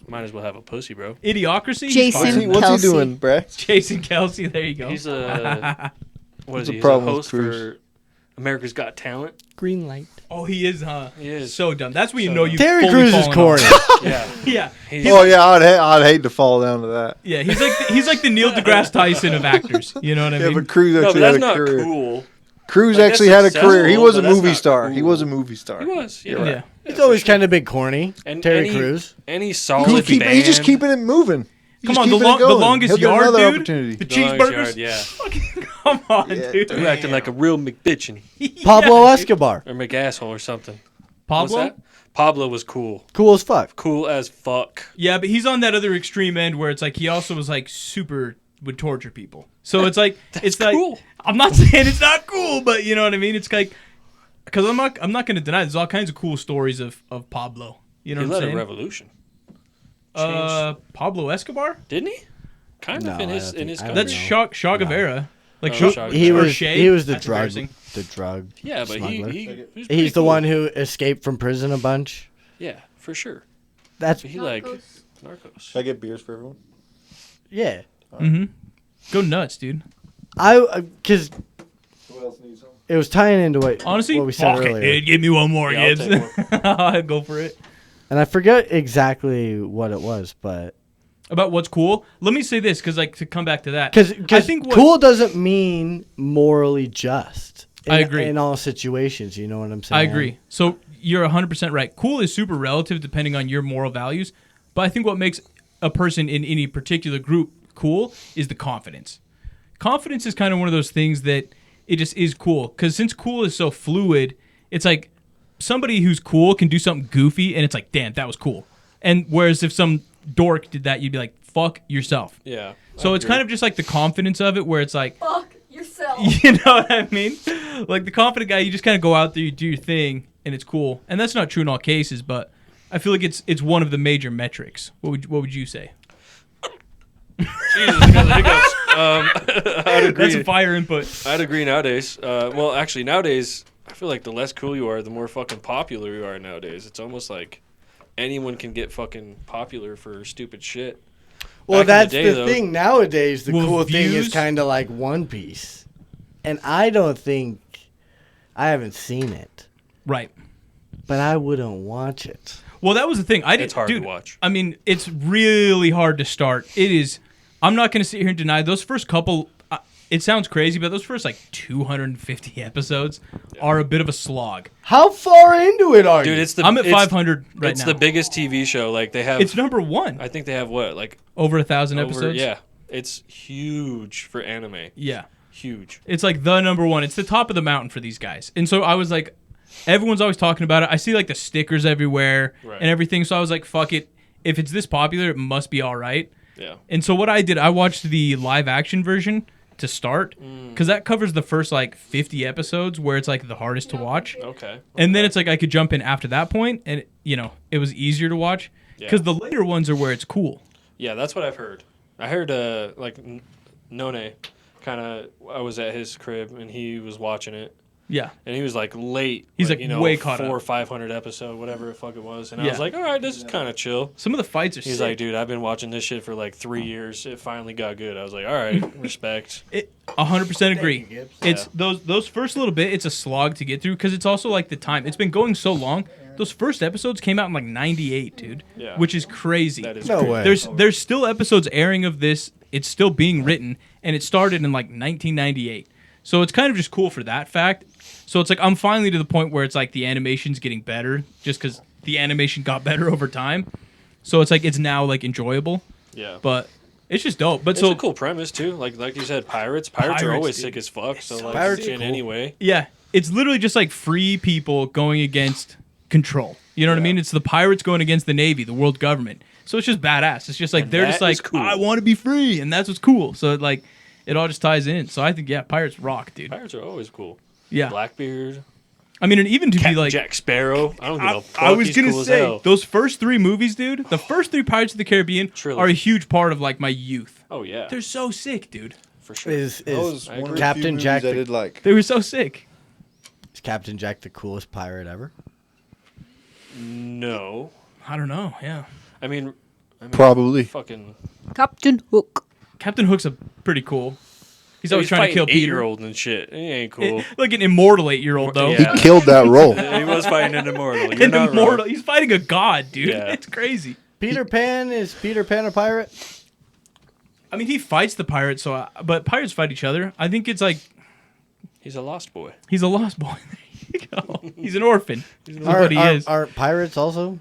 might as well have a pussy, bro. Idiocracy. he's Jason What's fine. he, what's he Kelsey. doing, Brad? Jason Kelsey. There you go. He's a what What's is the he? He's a problem with host Cruz? for America's Got Talent. Green light. Oh, he is, huh? He is. So dumb. That's when you So know dumb. you. Terry fully Crews is fallen corny. off. Yeah. Yeah. He's, Oh yeah, I'd hate to fall down to that. Yeah. He's like the Neil deGrasse Tyson of actors. You know what I Yeah, mean? but Cruz no, but actually that's had a not career. cool. Cruz Like, actually that's had a career. He successful, was a but that's movie not star. He cool. was a movie star. He was. Yeah. You're right. Yeah. He's always kind of been corny. And Terry any- Crews. Any solid He's band. just keeping it moving. He's Come just on, the, keeping it the going. longest He'll get yard, another dude. opportunity. The The longest cheeseburgers. yard, yeah. Fucking come on, Yeah, dude. You're acting like a real McBitchin Pablo Yeah, dude. Escobar. or McAsshole or something. Pablo. What's that? Pablo was cool. Cool as fuck. Cool as fuck. Yeah, but he's on that other extreme end where it's like he also was like super would torture people. So it's like it's like cool. I'm not saying it's not cool, but you know what I mean. It's like because I'm not going to deny there's all kinds of cool stories of Pablo. You know He what I'm led a saying? revolution. Pablo Escobar. Didn't he? Kind of No, in I his don't in his think- I That's country. don't know. Che Guevara. Like Oh, Che- Che He Guevara. was Che? he was the That's drug embarrassing. the drug. Yeah, but smuggler. he was pretty He's the cool. one who escaped from prison a bunch. Yeah, for sure. That's He like Narcos. Narcos. Should I get beers for everyone? yeah. Mm-hmm. Go nuts, dude. Because Who else needs some? it was tying into what Honestly, what we said fuck it, earlier, dude. Give me one more, Yeah, I'll Gibbs. take I'll go for it. and I forget exactly what it was, but About what's cool. Let me say this, because like to come back to that, because I think what, cool doesn't mean morally just. I agree. in all situations. You know what I'm saying? I agree. So you're 100% right. Cool is super relative depending on your moral values, but I think what makes a person in any particular group cool is the confidence. Confidence is kind of one of those things that it just is cool because since cool is so fluid, it's like somebody who's cool can do something goofy and it's like, damn, that was cool. And whereas if some dork did that, you'd be like, fuck yourself. Yeah. So it's kind of just like the confidence of it where it's like, Fuck yourself. you know what I mean? Like the confident guy, you just kind of go out there, you do your thing, and it's cool. And that's not true in all cases, but I feel like it's one of the major metrics. What would you say? Jesus, I got the hiccups. I'd agree. That's a fire input. I'd agree nowadays. Well, actually, nowadays, I feel like the less cool you are, the more fucking popular you are nowadays. It's almost like anyone can get fucking popular for stupid shit. Well, Back in that's the day, the though- thing. Nowadays, the Well, cool thing is views- kind of like One Piece, and I don't think I haven't seen it, Right. but I wouldn't watch it. Well, that was the thing. I didn't. It's hard dude, to watch. I mean, it's really hard to start. It is. I'm not going to sit here and deny those first couple. It sounds crazy, but those first like 250 episodes are a bit of a slog. How far into it are Dude, you? it's the I'm at it's- 500 right It's now. the biggest TV show. Like they have. It's number one. I think they have what, like Over 1,000 over. episodes. Yeah, it's huge for anime. Yeah. Huge. It's like the number one. It's the top of the mountain for these guys. And so I was like, everyone's always talking about it. I see like the stickers everywhere Right. and everything. So I was like, fuck it. If it's this popular, it must be all right. Yeah. And so what I did, I watched the live action version to start because that covers the first like 50 episodes where it's like the hardest to watch. Okay. And then it's like I could jump in after that point and, it was easier to watch because Yeah. the later ones are where it's cool. Yeah, that's what I've heard. I heard like None kind of. I was at his crib and he was watching it. Yeah. And he was like late. He's, like, way caught 400 or up. 500 episode, whatever the fuck it was. And I Yeah. was like, all right, this is kind of chill. Some of the fights are He's sick. like, dude, I've been watching this shit for like 3 years. It finally got good. I was like, all right, respect. 100% agree. Gibbs. It's those first little bit. It's a slog to get through because it's also like the time. It's been going so long. Those first episodes came out in like '98, dude. Yeah. Which is crazy. That is No crazy. way. There's still episodes airing of this. It's still being written, and it started in like 1998. So it's kind of just cool for that fact. So it's like I'm finally to the point where it's like the animation's getting better, just because the animation got better over time. So it's like it's now like enjoyable, Yeah. but it's just dope. But It's so a cool premise too. Like you said, pirates. Pirates are Pirates, always dude. sick as fuck. So like Pirates are in cool. any way. yeah, it's literally just like free people going against control. You know what I mean? It's the pirates going against the Navy, the world government. So it's just badass. It's just like And they're just that is like, cool. I want to be free, and that's what's cool. So like, it all just ties in. So I think pirates rock, dude. Pirates are always cool. Yeah, Blackbeard, I mean, and even to be like, Jack Sparrow. I don't give a fuck. I was He's gonna cool as say hell. those first three movies, dude. The first three Pirates of the Caribbean Trilogy. are a huge part of like my youth. Oh yeah, They're so sick, dude. for sure. Is That was I one of agree. the Captain few movies Jack I the- did like. They were so sick. Captain Jack the coolest pirate ever? No, I don't know. Yeah, I mean Probably. fucking. Captain Hook. Captain Hook's a pretty cool. He's always trying to kill Peter. 8-year-old and shit. He ain't cool. Like an immortal 8-year-old though. Yeah. He killed that role. He was fighting an immortal. You're An not immortal. wrong. He's fighting a god, dude. Yeah. It's crazy. Is Peter Pan a pirate? I mean, he fights the pirates, but pirates fight each other. I think it's like He's a lost boy. he's a lost boy. There you go. He's an orphan. Is what he is. Aren't pirates also?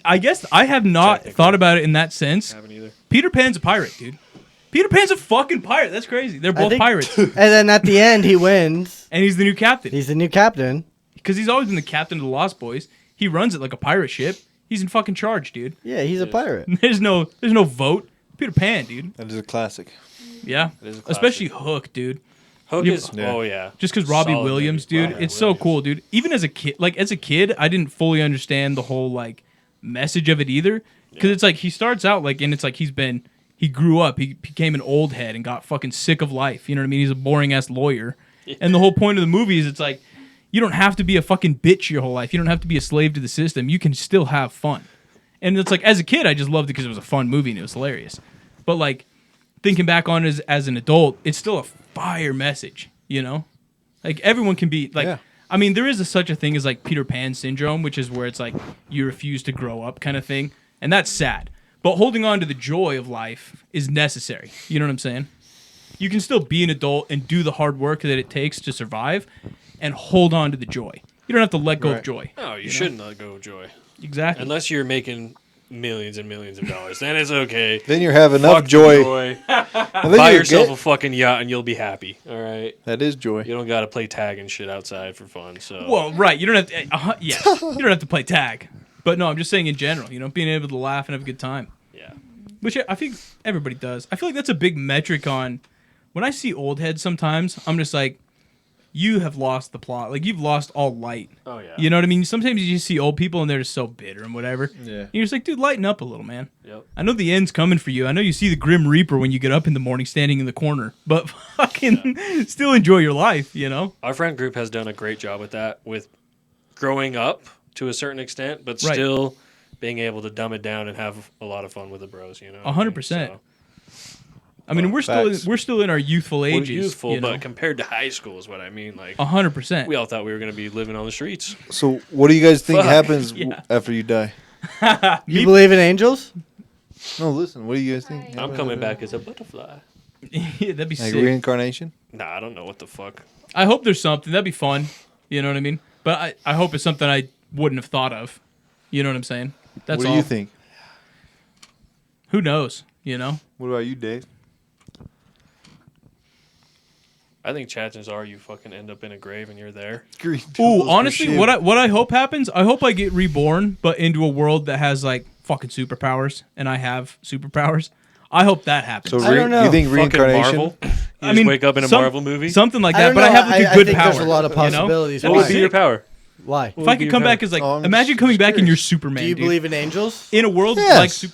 I guess I have not Technically. thought about it in that sense. Haven't either. Peter Pan's a pirate, dude. Peter Pan's a fucking pirate. That's crazy. They're I both think- pirates, And then at the end, he wins. and he's the new captain He's the new captain. because he's always been the captain of the Lost Boys. he runs it like a pirate ship. He's in fucking charge, dude. Yeah, he's a pirate. There's no vote. Peter Pan, dude. That is a classic. Yeah, It is a classic. especially Hook, dude. Hook You- is. Yeah. Oh yeah. Just because Robbie Solid Williams, movie. dude, Robbie it's so Williams. cool, dude. Even as a kid, I didn't fully understand the whole like message of it either. Because it's like he starts out like, and it's like he grew up, he became an old head and got fucking sick of life. You know what I mean? He's a boring ass lawyer, and the whole point of the movie is it's like you don't have to be a fucking bitch your whole life. You don't have to be a slave to the system. You can still have fun. And it's like as a kid, I just loved it because it was a fun movie and it was hilarious. But like thinking back on it as an adult, it's still a fire message. You know, like everyone can be like. Yeah. I mean, there is such a thing as like Peter Pan syndrome, which is where it's like you refuse to grow up kind of thing. And that's sad. But holding on to the joy of life is necessary. You know what I'm saying? You can still be an adult and do the hard work that it takes to survive and hold on to the joy. You don't have to let go of Right. joy. No, you shouldn't let go of joy. Exactly. Unless you're making millions and millions of dollars. Then it's okay. Then you have enough Fuck joy. And then Buy you yourself get- a fucking yacht and you'll be happy. All right. That is joy. You don't got to play tag and shit outside for fun. So. Well, right. You don't have to, yes, you don't have to play tag. But no, I'm just saying in general, you know, being able to laugh and have a good time. Yeah. Which I think everybody does. I feel like that's a big metric on when I see old heads sometimes, I'm just like, you have lost the plot. Like, you've lost all light. Oh yeah. You know what I mean? Sometimes you just see old people and they're just so bitter and whatever. Yeah. And you're just like, dude, lighten up a little, man. Yep. I know the end's coming for you. I know you see the Grim Reaper when you get up in the morning standing in the corner. But fucking still enjoy your life, you know? Our friend group has done a great job with that, with growing up to a certain extent, but Right. still being able to dumb it down and have a lot of fun with the bros. You know. 100%. So, I mean, Facts. we're still in our youthful we're ages. youthful, you know? but compared to high school is what I mean. Like 100%. we all thought we were going to be living on the streets. So, what do you guys think Fuck, happens yeah. after you die? You believe in angels? No, listen. What do you guys think? I'm coming back as a butterfly. Yeah, that'd be Like sick. reincarnation? Nah, I don't know what the fuck. I hope there's something. That'd be fun. You know what I mean? But I hope it's something I wouldn't have thought of. You know what I'm saying? That's what do all. you think? Who knows? You know? What about you, Dave? I think chances are you fucking end up in a grave and you're there. Green Ooh, tools for honestly, shit. what I hope happens, I hope I get reborn, but into a world that has like fucking superpowers, and I have superpowers. I hope that happens. So I don't know. you think Fucking reincarnation? Marvel. You just wake up in a Marvel movie. something like I that. don't But I know. have like a I good think power. there's a lot of you know? possibilities. What Why? would be your power? Why? If I could come back as like, imagine coming back and you're Superman. Do you dude. believe in angels? in a world Yes. like?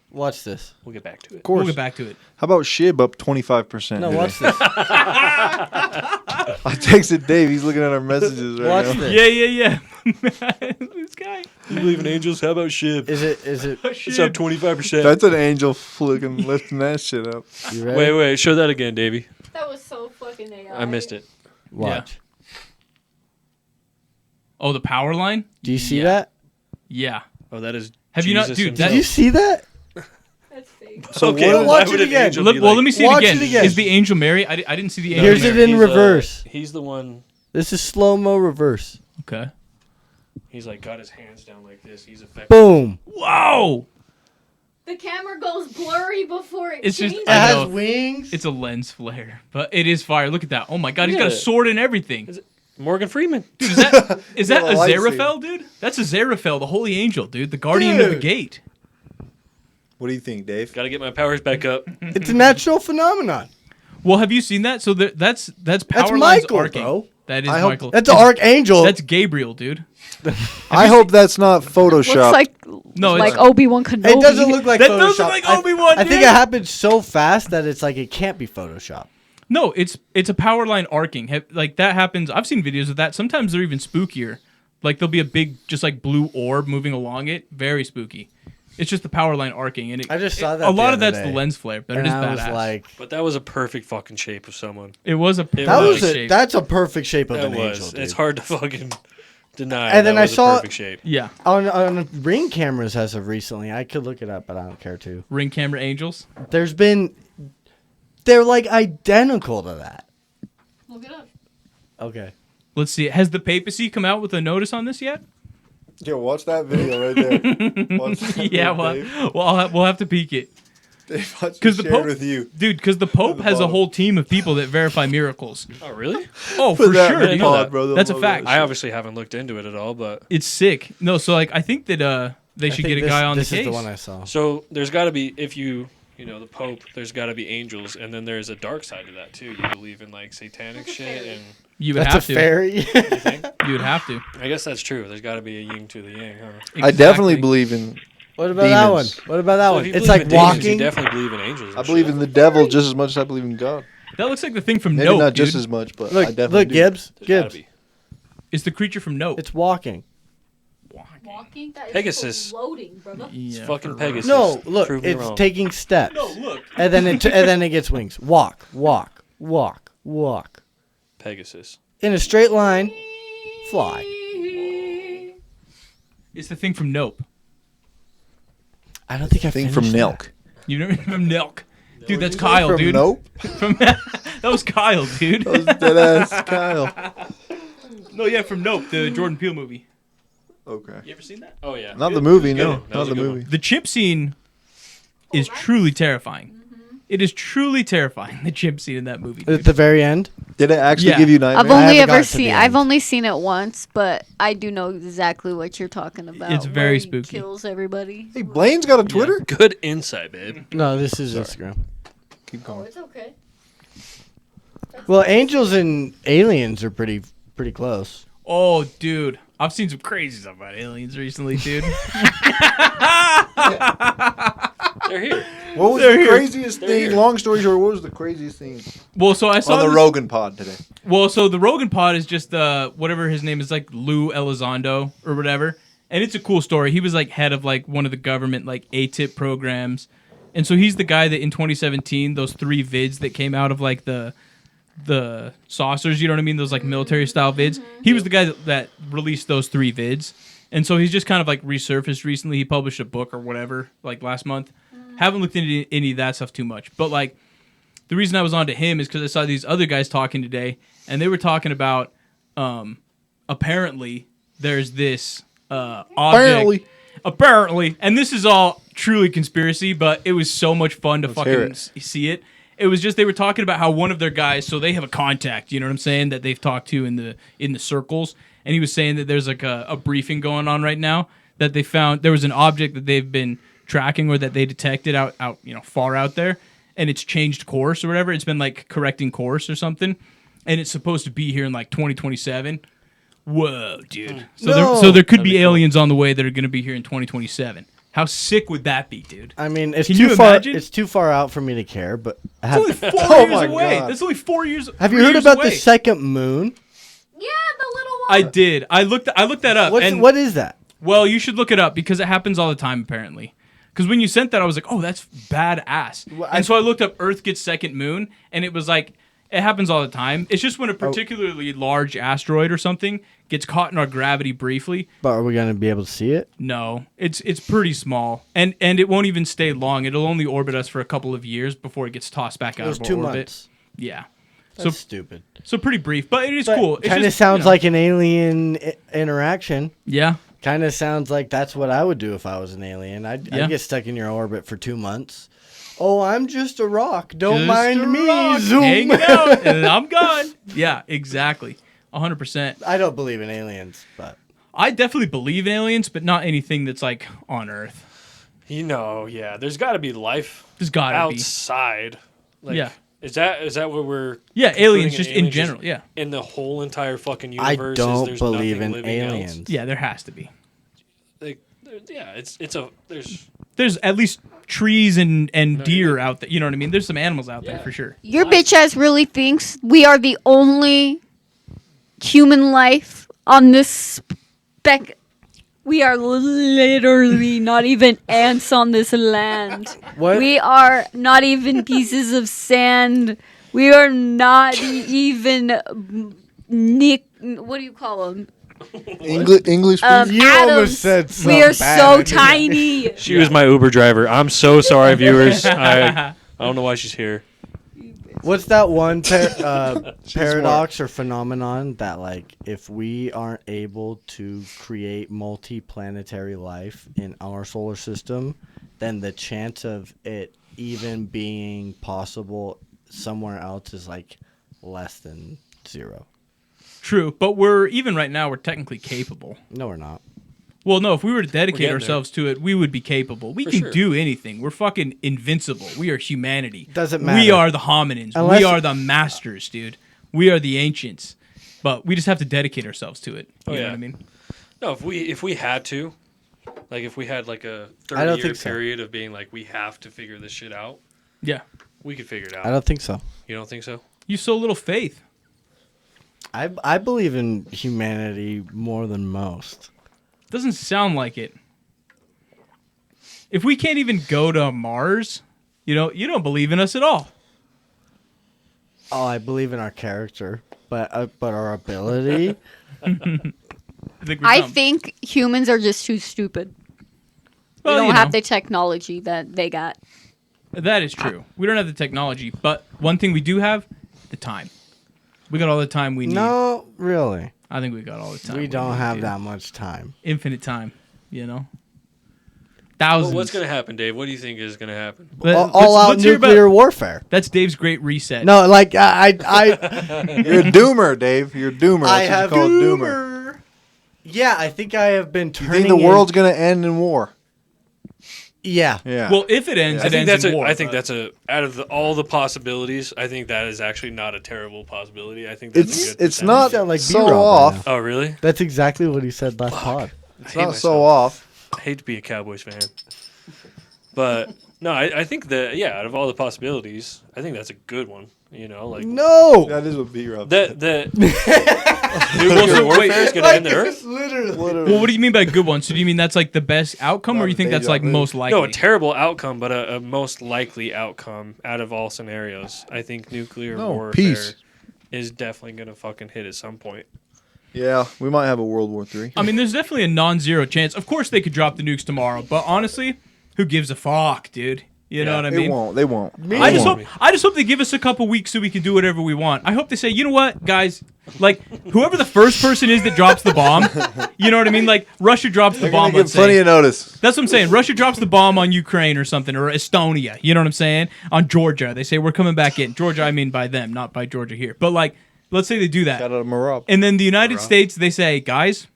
Watch this. We'll get back to it. Of course. We'll get back to it. How about Shib up 25%? No, today? watch this. I texted Dave. He's looking at our messages right Watch now. this. Yeah. This guy. You believe in angels? How about ship? Is it? It's up 25%. That's an angel flicking lifting that shit up. You ready? Wait. Show that again, Davey. That was so fucking AI. I missed it. Watch. Oh, the power line. Do you see Yeah. that? Yeah. Oh, that is. Have you not- Jesus dude, himself. Did you see that? That's fake. So Okay, what? watch why would it an again. angel Let, be well, like- let me see Watch it again. it again. Is the angel Mary? I didn't see the angel Here's Mary. it in reverse. He's the one. This is slow mo reverse. Okay. He's like got his hands down like this. He's effective. Boom. Whoa! The camera goes blurry before it It's just- changes. It I has know. wings. It's a lens flare, but it is fire. Look at that. Oh my god, he's got a Yeah. sword and everything. Is it Morgan Freeman? Dude, is that He's got a Aziraphale, dude? That's Aziraphale, the holy angel, dude, the guardian of the Dude. gate. What do you think, Dave? Got to get my powers back up. It's a natural phenomenon. Well, have you seen that? So that's power lines Michael, arcing. bro. That is I hope- Michael. That's an archangel. That's Gabriel, dude. I hope that's not Looks Photoshop. like No, like it's- Obi-Wan Kenobi. It doesn't look like That Photoshop. does look like Obi-Wan, I think dude. it happened so fast that it's like it can't be Photoshop. No, it's a power line arcing. Like that happens. I've seen videos of that. Sometimes they're even spookier. Like there'll be a big, just like blue orb moving along it. Very spooky. It's just the power line arcing, and I just saw that A the lot of other that's the day. lens flare, but And it is I was badass. like, But that was a perfect fucking shape of someone. it was a That that was was perfect a, shape. that's a perfect shape of That an was. angel, dude. It's hard to fucking deny. And then that I was saw- a perfect shape. Yeah, On Ring cameras as of recently. I could look it up, but I don't care to. ring camera angels. They're like identical to that. Look it up. Okay. Let's see. Has the papacy come out with a notice on this yet? Yo, watch that video right there. Watch that Yeah, video, Dave. we'll have to peek it. Because the Pope, with you. dude, because the Pope has a bottom. whole team of people that verify miracles. Oh, really? Oh, Put for that sure, in the dude. pod, bro. They'll That's a love fact. that I obviously haven't looked into it at all, but It's sick. No, so like I think that they should get a guy on the This case. is the one I saw. so there's got to be if you know the Pope. There's got to be angels, and then there's a dark side to that too. You believe in like satanic shit, and You would That's have a to. fairy. you think? You would have to. I guess that's true. There's got to be a yin to the yang, huh? I definitely Exactly. believe in. What about that one? Demons. What about that So one? if you It's believe like in demons, You walking. definitely believe in angels. I and believe shit. in the devil just as much as I believe in God. That looks like the thing from Maybe Nope, not dude. just as much, but I Look, definitely look, do. Gibbs. There's gotta Gibbs. be. It's the creature from Nope. It's walking. Walking? That is Pegasus. floating, brother. It's Yeah, fucking for real. Pegasus. No, look, Prove me it's wrong. taking steps. No, look. And then it gets wings. Walk, walk, walk, walk. Pegasus. In a straight line, fly. It's the thing from Nope. I don't think I Thing finished from that. Nelk. You know from Nelk. Dude, that's Kyle, From dude. Nope. From that was Kyle, dude. That was dead ass Kyle. No, yeah, from Nope, the Jordan Peele movie. Okay. You ever seen that? Oh yeah. Not the movie, That was no. good. That Not was the a good movie. The chimp scene is truly terrifying. It is truly terrifying. The chimp scene in that movie. At Dude. the very end. Did it actually Yeah. give you nightmares? I've only haven't ever gotten to seen. the I've end. only seen it once, but I do know exactly what you're talking about. It's where very he spooky. Kills everybody. Hey, Blaine's got a Twitter? Good insight, babe. No, this is Instagram. Keep Oh, going. it's okay. Well, angels and aliens are pretty close. Oh, dude. I've seen some crazy stuff about aliens recently, dude. They're here. What was They're the here. craziest They're thing? here. Long story short, what was the craziest thing Well, so I saw on the this- Rogan pod today? Well, so the Rogan pod is just whatever his name is, like Lou Elizondo or whatever, and it's a cool story. He was like head of like one of the government like ATIP programs, and so he's the guy that in 2017 those 3 vids that came out of like the saucers, you know what I mean, those like military style vids. He was the guy that released those 3 vids, and so he's just kind of like resurfaced recently. He published a book or whatever like last month. Haven't looked into any of that stuff too much, but like. The reason I was on to him is because I saw these other guys talking today, and they were talking about apparently there's this object. Apparently, and this is all truly conspiracy, but it was so much fun to hear fucking it. see it. It was just they were talking about how one of their guys, so they have a contact, you know what I'm saying, that they've talked to in the circles, and he was saying that there's like a briefing going on right now that they found there was an object that they've been tracking or that they detected out far out there. And it's changed course or whatever. It's been like correcting course or something, and it's supposed to be here in like 2027. Whoa, dude! So there could That'd be be cool. aliens on the way that are going to be here in 2027. How sick would that be, dude? I mean, it's Can too you far. imagine? It's too far out for me to care. But It's only 4 Oh years my away. God. That's only 4 years. have you 3 heard years about away. the second moon? Yeah, the little one. I did. I looked that up. and What is that? Well, you should look it up because it happens all the time apparently. Because when you sent that, I was like, "Oh, that's badass." Well, and so I looked up Earth gets second moon, and it was like, it happens all the time. It's just when a particularly large asteroid or something gets caught in our gravity briefly. But are we gonna be able to see it? No, it's pretty small, and it won't even stay long. It'll only orbit us for a couple of years before it gets tossed back out It was of our 2 orbit. months. Yeah, That's stupid. so pretty brief, but it is cool. It's Kind of just, sounds you know, like an alien interaction. yeah. Kind of sounds like that's what I would do if I was an alien. I'd Yeah. get stuck in your orbit for 2 months. Oh, I'm just a rock. Don't Just mind a me. rock, Zoom. hanging out, and I'm gone. Yeah, exactly. 100%. I don't believe in aliens, but I definitely believe in aliens, but not anything that's like on Earth. Yeah. There's got to be life There's gotta be. outside. Like, Yeah. Is that what we're? Yeah, aliens including just in aliens general. Yeah. In the whole entire fucking I universe, don't there's believe nothing in living else? aliens. Yeah, there has to be. Like, yeah, there's There's at least trees and deer out there. You know what I mean? There's some animals out there Yeah. for sure. Your bitch ass really thinks we are the only human life on this spec. We are literally not even ants on this land. What? We are not even pieces of sand. We are not even what do you call them? English. You atoms. almost said We are something bad, so didn't you? tiny. She was my Uber driver. I'm so sorry, viewers. I don't know why she's here. What's that one paradox or phenomenon that, like, if we aren't able to create multi-planetary life in our solar system, then the chance of it even being possible somewhere else is like less than 0. True, but we're technically capable. No, we're not. Well, no, if we were to dedicate getting ourselves to it, we would be capable. We For can sure. do anything. We're fucking invincible. We are humanity. Doesn't We matter. are the hominins. Unless- We are the masters, dude. We are the ancients. But we just have to dedicate ourselves to it. You know yeah. what I mean? No, if we had to, like if we had like a I don't 30-year think so. period of being like we have to figure this shit out, Yeah. we could figure it out. I don't think so. You don't think so? You so little faith. I believe in humanity more than most. Doesn't sound like it. If we can't even go to Mars, you don't believe in us at all. Oh, I believe in our character, but our ability. I think humans are just too stupid. We Well, don't you have know. the technology that they got. That is true. We don't have the technology, but one thing we do have, the time. We got all the time we need. No, really. I think we got all the time. We don't need, have dude. that much time. Infinite time, Well, Thousands. what's gonna happen, Dave? What do you think is gonna happen? All out hear about- nuclear warfare. That's Dave's great reset. No, like I You're a doomer, Dave. You're a doomer. I That's what have you call a doomer. Yeah, I think I have been You turning. think the world's gonna end in war? Yeah. Yeah. Well, if it ends, I it think ends that's in war. I think but- that's out of all the possibilities. I think that is actually not a terrible possibility. I think that's a it's good it's percentage. not sound like so B-Rob right off. now. Oh really? That's exactly what he said last pod. It's hate not myself. so off. I hate to be a Cowboys fan, but no, I think that out of all the possibilities, I think that's a good one. You know, like No. That is what B-Rob. the nuclear warfare is gonna end the Earth. Literally. Well, what do you mean by good one? So do you mean that's like the best outcome, or you think that's like most likely? No, a terrible outcome, but a most likely outcome out of all scenarios. I think nuclear No, warfare peace. is definitely gonna fucking hit at some point. Yeah, we might have a World War III. I mean, there's definitely a non-zero chance. Of course, they could drop the nukes tomorrow, but honestly, who gives a fuck, dude? You know Yeah, what I They mean? won't. They won't. I just won't. hope they give us a couple weeks so we can do whatever we want. I hope they say, you know what, guys, like whoever the first person is that drops the bomb, you know what I mean? Like Russia drops the They're bomb. gonna Let's give plenty say. of notice. That's what I'm saying. Russia drops the bomb on Ukraine or something, or Estonia. You know what I'm saying? On Georgia, they say we're coming back in. Georgia, I mean by them, not by Georgia here. But like, let's say they do that, Shout out to Marab. and then the United States, they say, guys,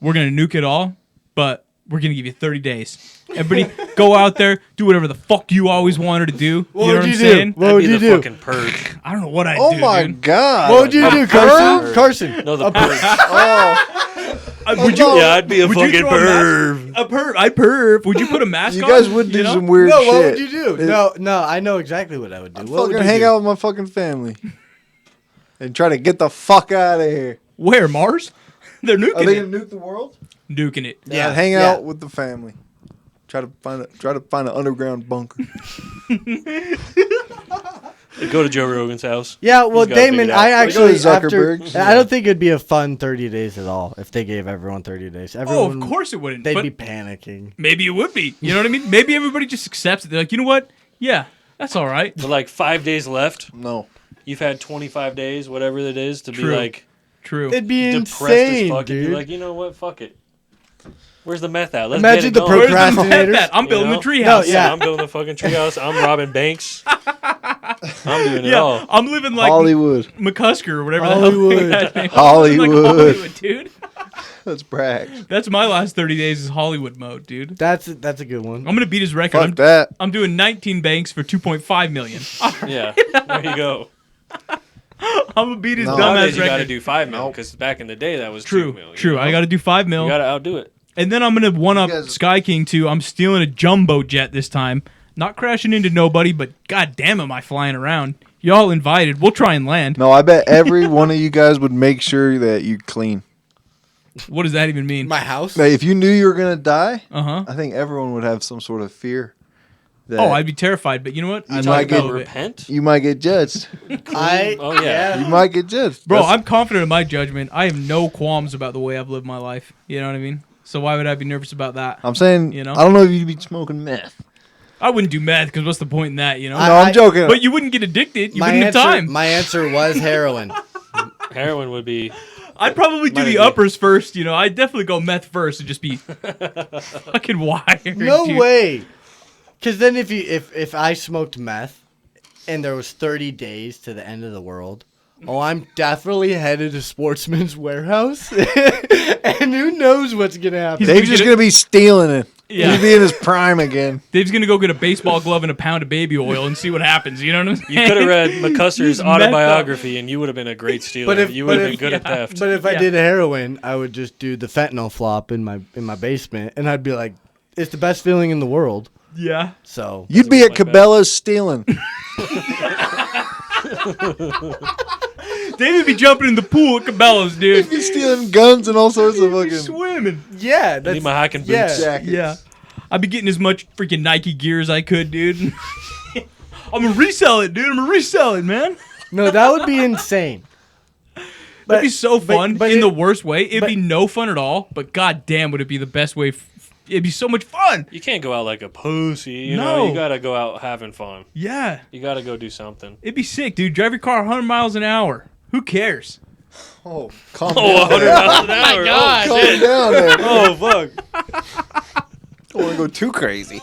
we're gonna nuke it all, but we're gonna give you 30 days. Everybody, go out there, do whatever the fuck you always wanted to do. What you know would what you I'm do? saying? What That'd would be you the do? fucking purge. I don't know what I'd Oh do, my dude. god. What would you do, Carson? Carson. No, the purge. Would you? Yeah, I'd be a Would you fucking throw a perv. A perv. I'd perv. Would you put a mask You on? guys would do know? some weird No, shit. what would you do? It- No, I know exactly what I would do. I'd What would fucking you hang do? out with my fucking family and try to get the fuck out of here. Where, Mars? They're Are nuking they it. gonna nuke the world? Nuking it. Yeah, I'd hang out with the family. Try to find an underground bunker. Go to Joe Rogan's house. Yeah, well, He's got it figured Damon, out. I Go to actually Zuckerberg. I don't think it'd be a fun 30 days at all if they gave everyone 30 days. Oh, Everyone, of course it wouldn't. they'd But be panicking. maybe it would be. You know what I mean? Maybe everybody just accepts it. They're like, you know what? Yeah, that's all right. But like 5 days left. No. You've had 25 days, whatever it is, to True. be like True. It'd be depressed insane, as fuck. And dude. be like, you know what? Fuck it. Where's the meth at? Let's Imagine get it the going. Where's the procrastinators. meth at? I'm You building know? the treehouse. No, yeah. I'm building the fucking treehouse. I'm robbing banks. I'm doing it Yeah, all. I'm living like Hollywood. McCusker or whatever the Hollywood. hell. I'm Hollywood. living like Hollywood, dude. Let's brag. That's my last 30 days is Hollywood mode, dude. That's a good one. I'm gonna beat his record. Fuck that. I'm doing 19 banks for 2.5 million. Yeah, there you go. I'm gonna beat his No. dumbass Nowadays you got to record. do 5 mil Nope. because back in the day that was 2 True, mil. true. I got to do 5 mil. You got to outdo it. And then I'm gonna one up You guys- Sky King too. I'm stealing a jumbo jet this time. Not crashing into nobody, but god damn am I flying around. Y'all invited. We'll try and land. No, I bet every one of you guys would make sure that you clean. What does that even mean? My house? Like, if you knew you were gonna die, Uh-huh. I think everyone would have some sort of fear. That Oh, I'd be terrified, but you know what? You I'd might like get to know it. Repent? you might get judged. Oh, yeah. You might get judged. Bro, That's- I'm confident in my judgment. I have no qualms about the way I've lived my life. You know what I mean? So why would I be nervous about that? I'm saying, You know? I don't know if you'd be smoking meth. I wouldn't do meth because what's the point in that, you know? No, I'm joking. But you wouldn't get addicted. You My wouldn't have answer, time. my answer was heroin. Heroin would be. I'd probably do Might the be. uppers first, you know. I'd definitely go meth first and just be fucking wired. No dude. way. Because then if I smoked meth and there was 30 days to the end of the world, I'm definitely headed to Sportsman's Warehouse. And who knows what's going to happen. Dave's just going to be stealing it. Yeah. He'll be in his prime again. Dave's gonna go get a baseball glove and a pound of baby oil and see what happens. You know what I'm saying? You could have read McCuster's He's autobiography, and you would have been a great stealer. You would have been good at theft. But if I did heroin, I would just do the fentanyl flop in my basement, and I'd be like, it's the best feeling in the world. Yeah. So You'd be at Cabela's stealing. Dave would be jumping in the pool at Cabela's, dude. He'd be stealing guns and all sorts of fucking Swimming. yeah, I that's need my hiking boots. yeah. jackets. Yeah. I'd be getting as much freaking Nike gear as I could, dude. I'm gonna resell it, dude. I'm gonna resell it, man. No, that would be insane. That'd be so fun but in it- the worst way. It'd but- be no fun at all, but goddamn, would it be the best way? It'd be so much fun. You can't go out like a pussy. You No. know, you gotta go out having fun. Yeah. You gotta go do something. It'd be sick, dude. Drive your car 100 miles an hour. Who cares? Oh, calm Oh, down 100 there. miles an hour. God. Calm down there. Oh, fuck. Don't want to go too crazy.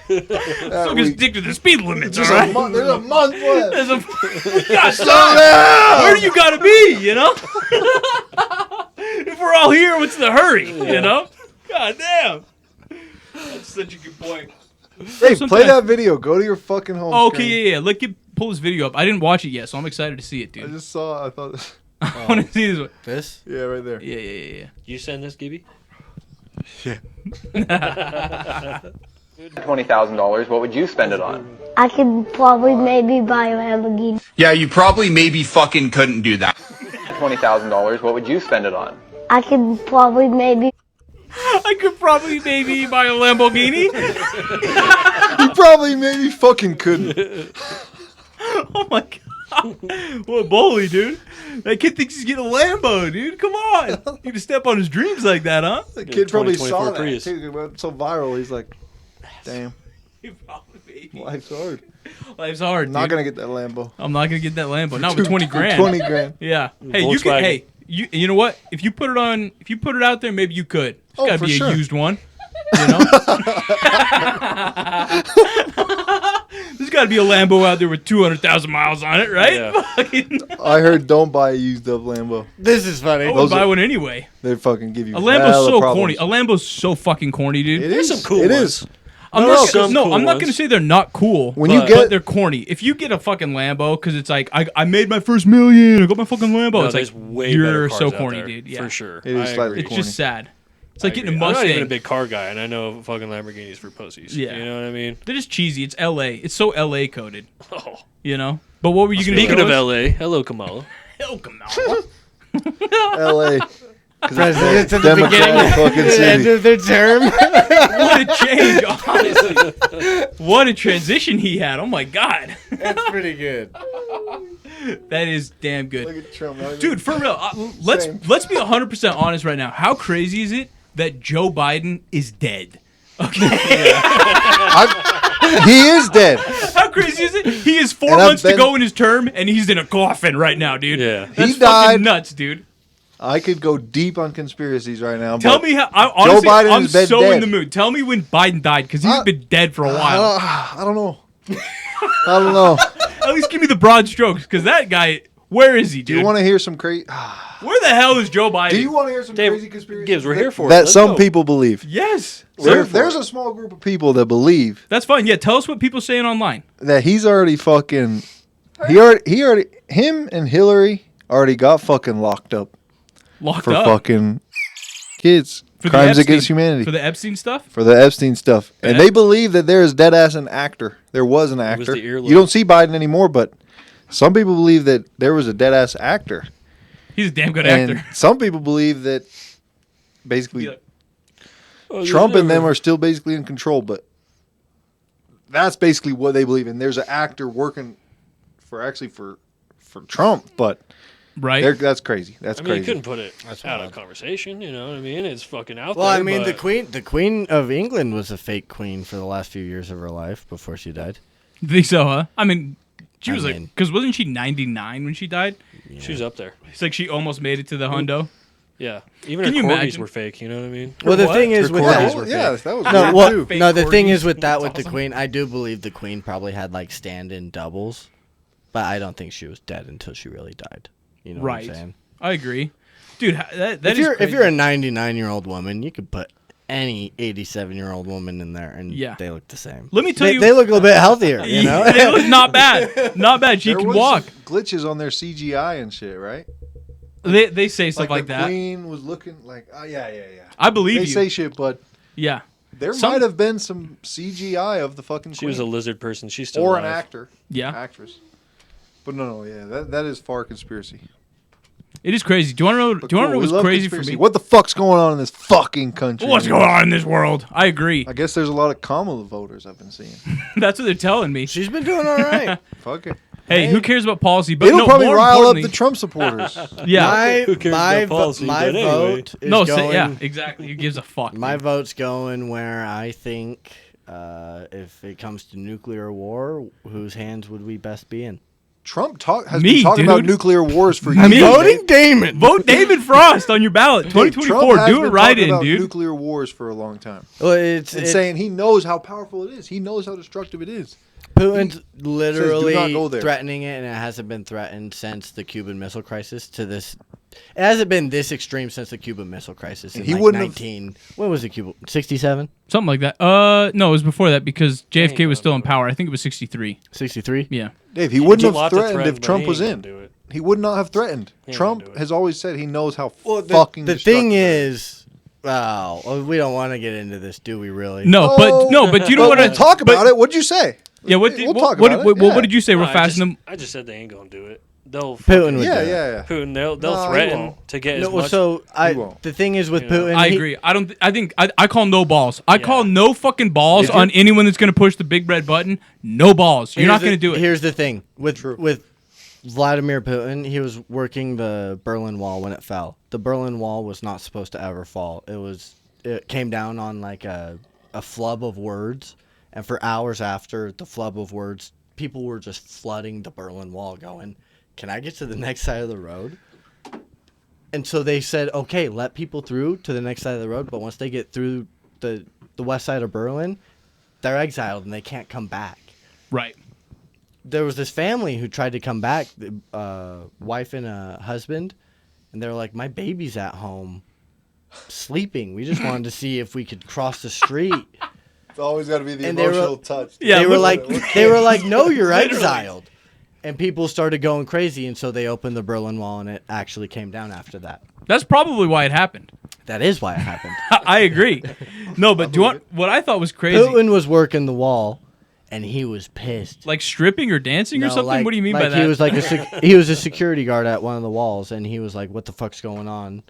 So gets stick to the speed limits, all There's right? a month left. There's a God, Slow down. where do you gotta be, you know? If we're all here, what's the hurry, you know? God damn. That's such a good point. Hey, play Sometimes- that video. Go to your fucking home Oh, okay, screen. yeah. Let me pull this video up. I didn't watch it yet, so I'm excited to see it, I dude. just saw. I thought. I want to see this one. This? Yeah, right there. Yeah. You send this, Gibby? $20,000, what would you spend it on? I could probably maybe buy a Lamborghini. Yeah, you probably maybe fucking couldn't do that. $20,000, what would you spend it on? I could probably maybe I could probably maybe buy a Lamborghini. You probably maybe fucking couldn't. Oh my god. What a bully, dude. That kid thinks he's getting a Lambo, dude. Come on. You need to step on his dreams like that, huh? The kid probably 2024 saw that Prius. too. It went so viral. He's like, "Damn, You probably- life's hard. Life's hard, Not dude. gonna get that Lambo. I'm not gonna get that Lambo. Not with 20 grand. 20 grand. Yeah. Hey, you can. Volkswagen. Hey, you know what? If you put it out there, maybe you could. It's Oh, gotta for be sure. a used one. You know. There's gotta be a Lambo out there with 200,000 miles on it, right? Yeah. Fucking- I heard don't buy a used up Lambo. This is funny. I would Those buy are- one anyway. They fucking give you A Lambo's hella so problems. corny. A Lambo's so fucking corny, dude. It There's is. some cool It ones. is. I'm No, not, no, some no, cool I'm not ones. gonna say they're not cool. When you but get- they're corny. If you get a fucking Lambo, because it's like I made my first $1 million, I got my fucking Lambo. No, it's there's like way better you're cars so out corny, there, dude. Yeah, for sure. It is I slightly agree. It's corny. just sad. It's I like getting a agree. I'm not Mustang. even a big car guy, and I know fucking Lamborghinis for pussies. Yeah. You know what I mean? They're just cheesy. It's L.A. It's so L.A. coded. Oh. You know. But what were you gonna Speaking show of us? LA, hello Kamala. Welcome now. L.A. Presidents at the Democratic beginning. fucking At the city. end of their term. What a change, honestly. What a transition he had. Oh my god. That's pretty good. That is damn good. Look at Trump. Dude, for real, let's Same. be 100% honest right now. How crazy is it that Joe Biden is dead? Okay. He is dead. How crazy is it? He is 4 And I've months to been- go in his term, and he's in a coffin right now, dude. Yeah. That's He died- fucking nuts, dude. I could go deep on conspiracies right now. Tell but me how. Honestly, Biden I'm has been so in dead. the mood. Tell me when Biden died, because he's I- been dead for a while. I don't know. I don't know. At least give me the broad strokes, because that guy. Where is he, Do dude? you want to hear some crazy? Where the hell is Joe Biden? Do you want to hear some Dave, crazy conspiracies? Gibbs, we're here for it. that Let's some go. people believe. Yes. There's a small group of people that believe That's fine. Yeah, tell us what people saying online. that he's already fucking. Him and Hillary already got fucking locked up Locked for up. fucking kids, For the crimes Epstein- against humanity, For the Epstein stuff? for the Epstein stuff, and Yeah. they believe that there is dead ass an actor. There was an actor. the earlobe. You don't see Biden anymore, but some people believe that there was a dead ass actor, He's a damn good and actor. some people believe that basically Be like, Oh, Trump and them never- are still basically in control, but that's basically what they believe in. There's an actor working for Trump, but right? that's crazy. That's I mean, you crazy. couldn't put it out wild. of conversation. You know what I mean? It's fucking out Well, there. I mean, but the queen of England was a fake queen for the last few years of her life before she died. Think so, huh? I mean, she I was like, mean- because wasn't she 99 when she died? she's up there. It's like she almost made it to the hundo. Yeah, even Can her you corgis imagine? were fake. You know what I mean? Well, the What? thing is Her with corgis that, were yeah, fake. that was no, weird, well, too. Fake no, the thing corgis. is with that That's with the awesome. queen, I do believe the queen probably had like stand-in doubles, but I don't think she was dead until she really died. You know Right. what I'm saying? I agree, dude. That If is you're crazy. a 99-year-old woman, you could put any 87-year-old woman in there, and Yeah. they look the same. Let me tell they, you- they look a little bit healthier. You know, Yeah, they look not bad, not bad. She There can was walk. some glitches on their CGI and shit, right? They say stuff like the that. queen was looking like, oh yeah. I believe They you. say shit, but Yeah. there Some- might have been some CGI of the fucking She queen. was a lizard person. She's still or alive. an actor, Yeah. actress. But no, yeah, that is far conspiracy. It is crazy. Do you want to know? But Do you want to cool, know we what's love crazy conspiracy. for me? What the fuck's going on in this fucking country? What's going on in this world? I agree. I guess there's a lot of Kamala voters I've been seeing. That's what they're telling me. she's been doing all right. Fuck it. Hey, who cares about policy? But It'll no, probably more rile up importantly- the Trump supporters. Yeah. Who cares my about policy, my but anyway. vote is No, going. yeah, exactly. Who gives a fuck? My dude? vote's going where I think, if it comes to nuclear war, whose hands would we best be in? Trump has Me, been talking dude. about nuclear wars for I'm years. voting Damon. Vote David Frost on your ballot. Hey, 2024. Trump has Do it been right talking in, about dude. Nuclear wars for a long time, Well, it's and saying he knows how powerful it is. He knows how destructive it is. Putin's literally "Do not go there." threatening it, and it hasn't been threatened since the Cuban Missile Crisis. To this, it hasn't been this extreme since the Cuban Missile Crisis. In He like wouldn't have- 19. When was it? Cuba 67, Something like that. No, it was before that because JFK was still in power. I think it was 63. 63. Yeah. Dave, he wouldn't He have lots of threatened threat, if but Trump he was ain't in. gonna do it. He would not have threatened. He ain't Trump gonna do it. has always said he knows how Well, fucking. the thing destructive it is, wow, we don't want to get into this, do we? Really? No, but you know But what? we'll talk about it. What'd you say? Yeah, what We'll talk about it, what yeah. did you say? No, We're fasting them. I just said they ain't gonna do it. They'll Putin fucking- would Yeah, do it. yeah. Putin. They'll No, he threaten won't. to get as No, well, much. so won't. the thing is with You know, Putin, I he- agree. I call no balls. I call Yeah. no fucking balls Did you? on anyone that's going to push the big red button. No balls. You're not going to do it. Here's the thing with Vladimir Putin, he was working the Berlin Wall when it fell. The Berlin Wall was not supposed to ever fall. It came down on like a flub of words, and for hours after the flub of words, people were just flooding the Berlin Wall going, "Can I get to the next side of the road?" And so they said, "Okay, let people through to the next side of the road, but once they get through the west side of Berlin, they're exiled and they can't come back." Right. There was this family who tried to come back, wife and a husband, and they're like, "My baby's at home, sleeping. We just wanted to see if we could cross the street." It's always got to be the And they were- emotional touch. Yeah, they were literally. like, "No, you're Literally. exiled," and people started going crazy, and so they opened the Berlin Wall, and it actually came down after that. That's probably why it happened. That is why it happened. I agree. No, but do you want what I thought was crazy? Putin was working the wall, and he was pissed. Like stripping or dancing or No, something? like- What do you mean like by that? He was like he was a security guard at one of the walls, and he was like, "What the fuck's going on?"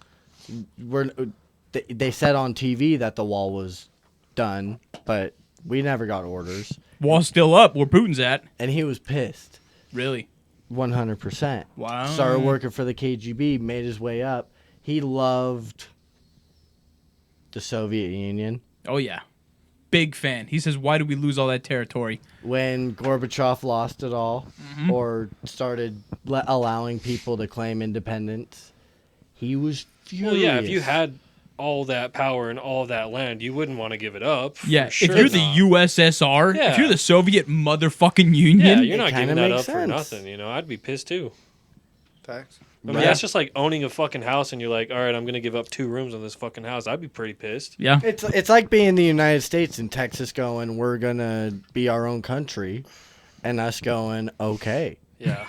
They said on TV that the wall was done, but we never got orders, Wall's still up where Putin's at. and he was pissed. Really? 100%. Wow. Started working for the KGB, made his way up. He loved the Soviet Union. Oh yeah. Big fan. He says, "Why did we lose all that territory?" When Gorbachev lost it all, Mm-hmm. or started allowing people to claim independence, he was furious. Well, yeah. If you had all that power and all that land, you wouldn't want to give it up. Yeah. For sure if you're the not. USSR, Yeah. if you're the Soviet motherfucking yeah, Union, you're not kinda giving that makes up for sense. nothing. You know, I'd be pissed too. Facts. I mean, that's just like owning a fucking house, and you're like, all right, I'm gonna give up 2 rooms on this fucking house. I'd be pretty pissed. yeah. It's like being the United States and Texas going, "We're gonna be our own country," and us going, "Okay." Yeah.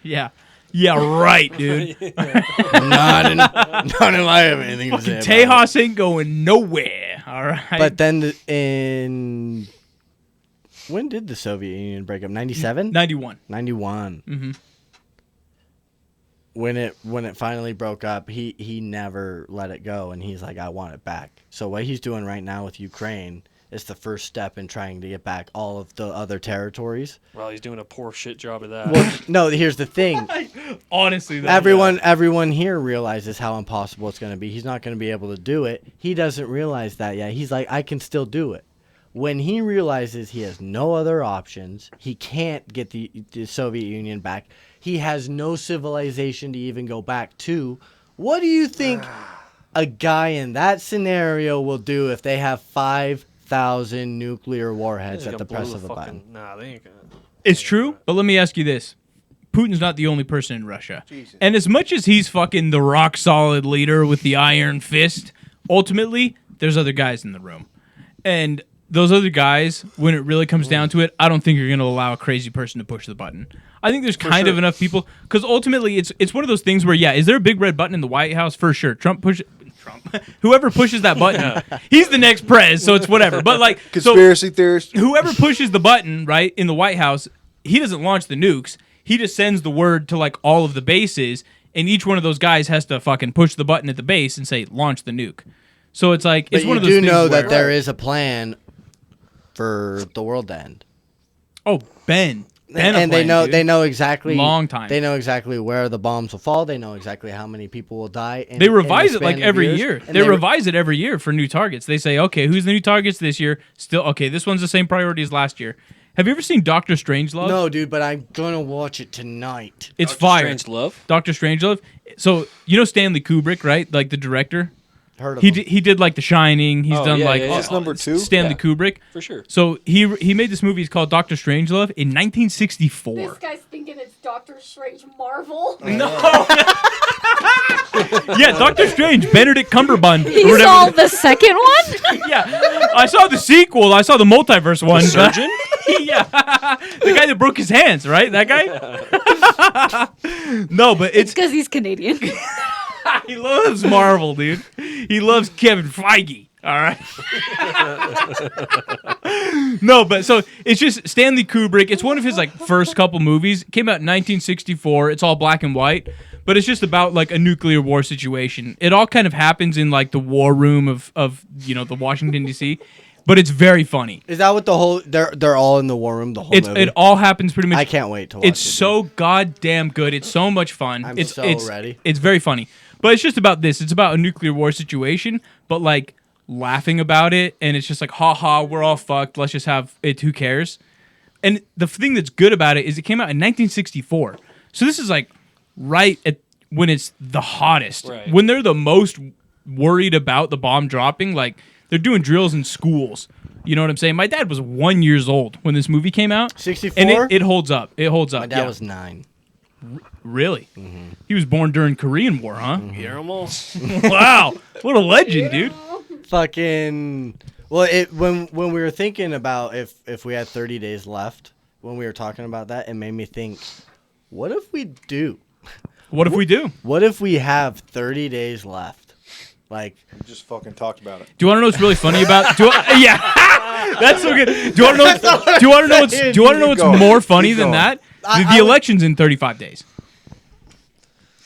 Yeah. Yeah, right, dude. not in my have anything to say Fucking about it. Tejas ain't going nowhere. All right. But then when did the Soviet Union break up? 97? 91. 91. Mhm. When it finally broke up, he never let it go, and he's like, "I want it back." So what he's doing right now with Ukraine is the first step in trying to get back all of the other territories. Well, he's doing a poor shit job of that. Well, no, here's the thing. Honestly, though. Everyone here realizes how impossible it's going to be. He's not going to be able to do it. He doesn't realize that yet. He's like, "I can still do it." When he realizes he has no other options, he can't get the Soviet Union back. He has no civilization to even go back to. What do you think a guy in that scenario will do if they have 5,000 nuclear warheads at the press of a button? Nah, they ain't gonna. It's true, but let me ask you this. Putin's not the only person in Russia. Jesus. And as much as he's fucking the rock solid leader with the iron fist, ultimately, there's other guys in the room. And those other guys, when it really comes down to it, I don't think you're going to allow a crazy person to push the button. I think there's kind of enough people, because ultimately it's one of those things where, yeah, is there a big red button in the White House? For sure. Trump. Whoever pushes that button, he's the next prez, so it's whatever. But like conspiracy theorist. Whoever pushes the button, right, in the White House, he doesn't launch the nukes. He just sends the word to like all of the bases, and each one of those guys has to fucking push the button at the base and say launch the nuke. So it's like it's one of those things. You do know where, that there is a plan for the world to end. Oh, Ben and they know exactly long time. They know exactly where the bombs will fall. They know exactly how many people will die. They revise it like every year. They revise it every year for new targets. They say, okay, who's the new targets this year? Still, okay, this one's the same priority as last year. Have you ever seen Doctor Strangelove? No, dude, but I'm gonna watch it tonight. It's fire. Strangelove? Doctor Strangelove. So you know Stanley Kubrick, right? Like the director. Heard of him. He did like The Shining. He's done like That's number 2. Stanley Kubrick For sure. So he made this movie. It's called Doctor Strangelove in 1964. This guy's thinking it's Doctor Strange Marvel. No. Yeah, Doctor Strange, Benedict Cumberbatch. You saw the second one? Yeah, I saw the sequel. I saw the multiverse one. The surgeon? Yeah, the guy that broke his hands, right? That guy. No, but It's because he's Canadian. he loves Marvel, dude. He loves Kevin Feige. All right. No, but so it's just Stanley Kubrick. It's one of his like first couple movies. It came out in 1964. It's all black and white, but it's just about like a nuclear war situation. It all kind of happens in like the war room of the Washington D.C. But it's very funny. Is that what the whole? They're all in the war room. The whole movie. It all happens pretty much. I can't wait to watch it. It's so goddamn good. It's so much fun. I'm it's so ready. It's very funny. But it's just about this. It's about a nuclear war situation, but like laughing about it, and it's just like, ha ha, we're all fucked. Let's just have it. Who cares? And the thing that's good about it is it came out in 1964. So this is like right at when it's the hottest. Right. When they're the most worried about the bomb dropping, like they're doing drills in schools. You know what I'm saying? My dad was 1 year old when this movie came out. 64? And it holds up. It holds up. My dad was 9. Really? Mm-hmm. He was born during Korean War, huh? Here almost. Wow. What a legend, dude. Fucking. Well, when we were thinking about if we had 30 days left, when we were talking about that, it made me think, what if we do? What if we do? What if we have 30 days left? Like, We just fucking talked about it. Do you want to know what's really funny about? Yeah, that's so good. Do you want to know what's more funny Keep than going. that? The election's in 35 days.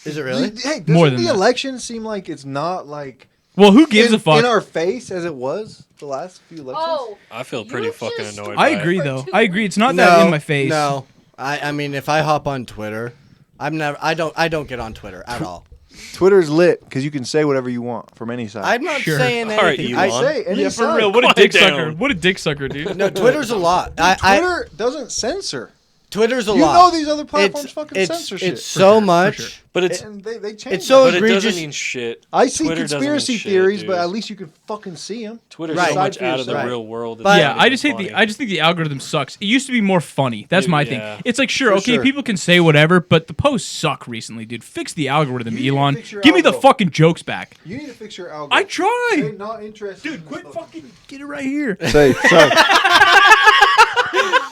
is it really? Hey, doesn't More than the that. election seem like it's not like Well, who gives a fuck? in our face as it was the last few elections? Oh, I feel pretty You fucking just- annoyed. I by agree, it. though. I agree. It's not that in my face. No, I mean, if I hop on Twitter, I don't get on Twitter at all. Twitter's lit because you can say whatever you want from any side. I'm not Sure. saying anything. All right, you I want? say any Yeah, side. for real. What a Quiet dick down. sucker. What a dick sucker, dude. No, Twitter's a lot. Twitter doesn't censor. Twitter's a You lot. know these other platforms It's- fucking it's- censor shit. It's so much. sure. But it's And they change It's so that. but it egregious. doesn't mean shit. I see Twitter doesn't conspiracy mean shit, theories, dude. but at least you can fucking see them. Twitter's Right. so much Decide for out of the yourself. real world. But- Yeah, I just think think the algorithm sucks. It used to be more funny. That's my thing. Yeah. It's like sure, For okay, sure. people can say whatever, but the posts suck recently, dude. Fix the algorithm, You need to Elon. fix your Give me the algo. fucking jokes back. You need to fix your algorithm. I try. Say not interested. Dude, quit fucking get it right here.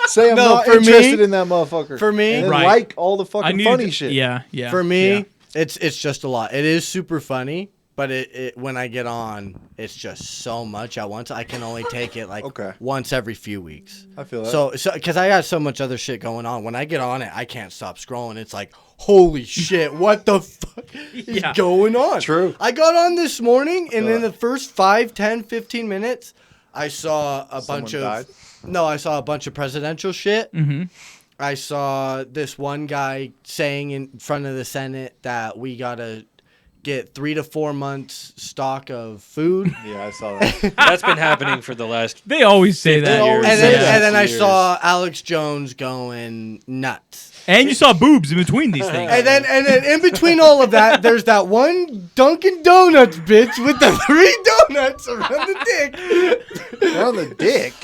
Say I'm No, not for interested me- in that motherfucker. for me- and then Right. like all the I fucking need funny shit. Yeah, yeah. For me, yeah. it's just a lot. It is super funny, but it when I get on, it's just so much at once. I can only take it like Okay. once every few weeks. I feel that. So because I got so much other shit going on, when I get on it, I can't stop scrolling. It's like, holy shit, what the fuck is Yeah. going on? True. I got on this morning, and feel in that. the first 5, 10, 15 minutes, I saw a Someone bunch of died? no, I saw a bunch of presidential shit. Mm-hmm. I saw this one guy saying in front of the Senate that we gotta get 3 to 4 months stock of food. Yeah, I saw that. That's been happening for the last. They always say that. always And say then, that. and then I Years. saw Alex Jones going nuts. And you saw boobs in between these things. And then in between all of that, there's that one Dunkin' Donuts bitch with the 3 donuts around the dick. Around the dick?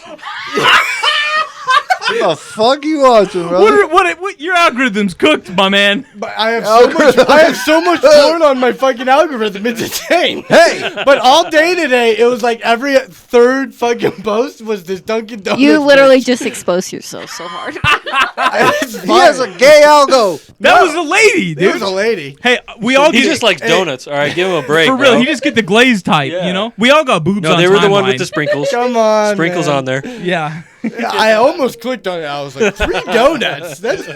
What the fuck you watching, brother? What your algorithm's cooked, my man. But I have so much porn on my fucking algorithm. It's insane. Hey, but all day today, it was like every third fucking post was this Dunkin' Donuts. You literally just exposed yourself so hard. he has a gay algo. That was a lady, dude. It was a lady. Hey, we all He get just likes donuts. All right, give him a break. for real. bro. He just get the glazed type, Yeah. you know. We all got boobs. No, on they were the one timeline. with the sprinkles. Come on, Sprinkles man. on there. Yeah. I almost clicked on it. I was like, 3 donuts. That's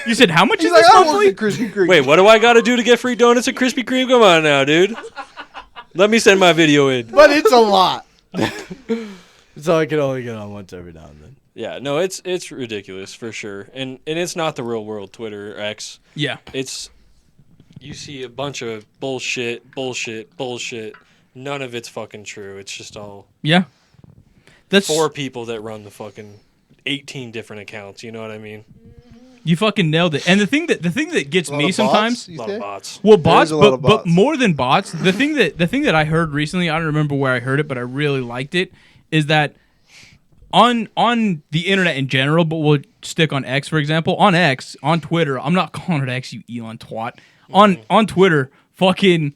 You said how much He's is like, this I want monthly? the Krispy Kreme. Wait, what do I got to do to get free donuts at Krispy Kreme? Come on now, dude. Let me send my video in. but it's a lot. So I can only get on once every now and then. Yeah, no, it's ridiculous for sure, and it's not the real world. Twitter or X. Yeah. It's you see a bunch of bullshit. None of it's fucking true. It's just all Yeah. That's 4 people that run the fucking 18 different accounts. You know what I mean? You fucking nailed it. And the thing that gets A lot me of sometimes. bots, you A lot say? of bots. Well, bots, There's a lot of but bots. more than bots, the thing that I heard recently, I don't remember where I heard it, but I really liked it, is that on the internet in general, but we'll stick on X for example. On X, on Twitter, I'm not calling it X, you Elon twat. On Twitter, fucking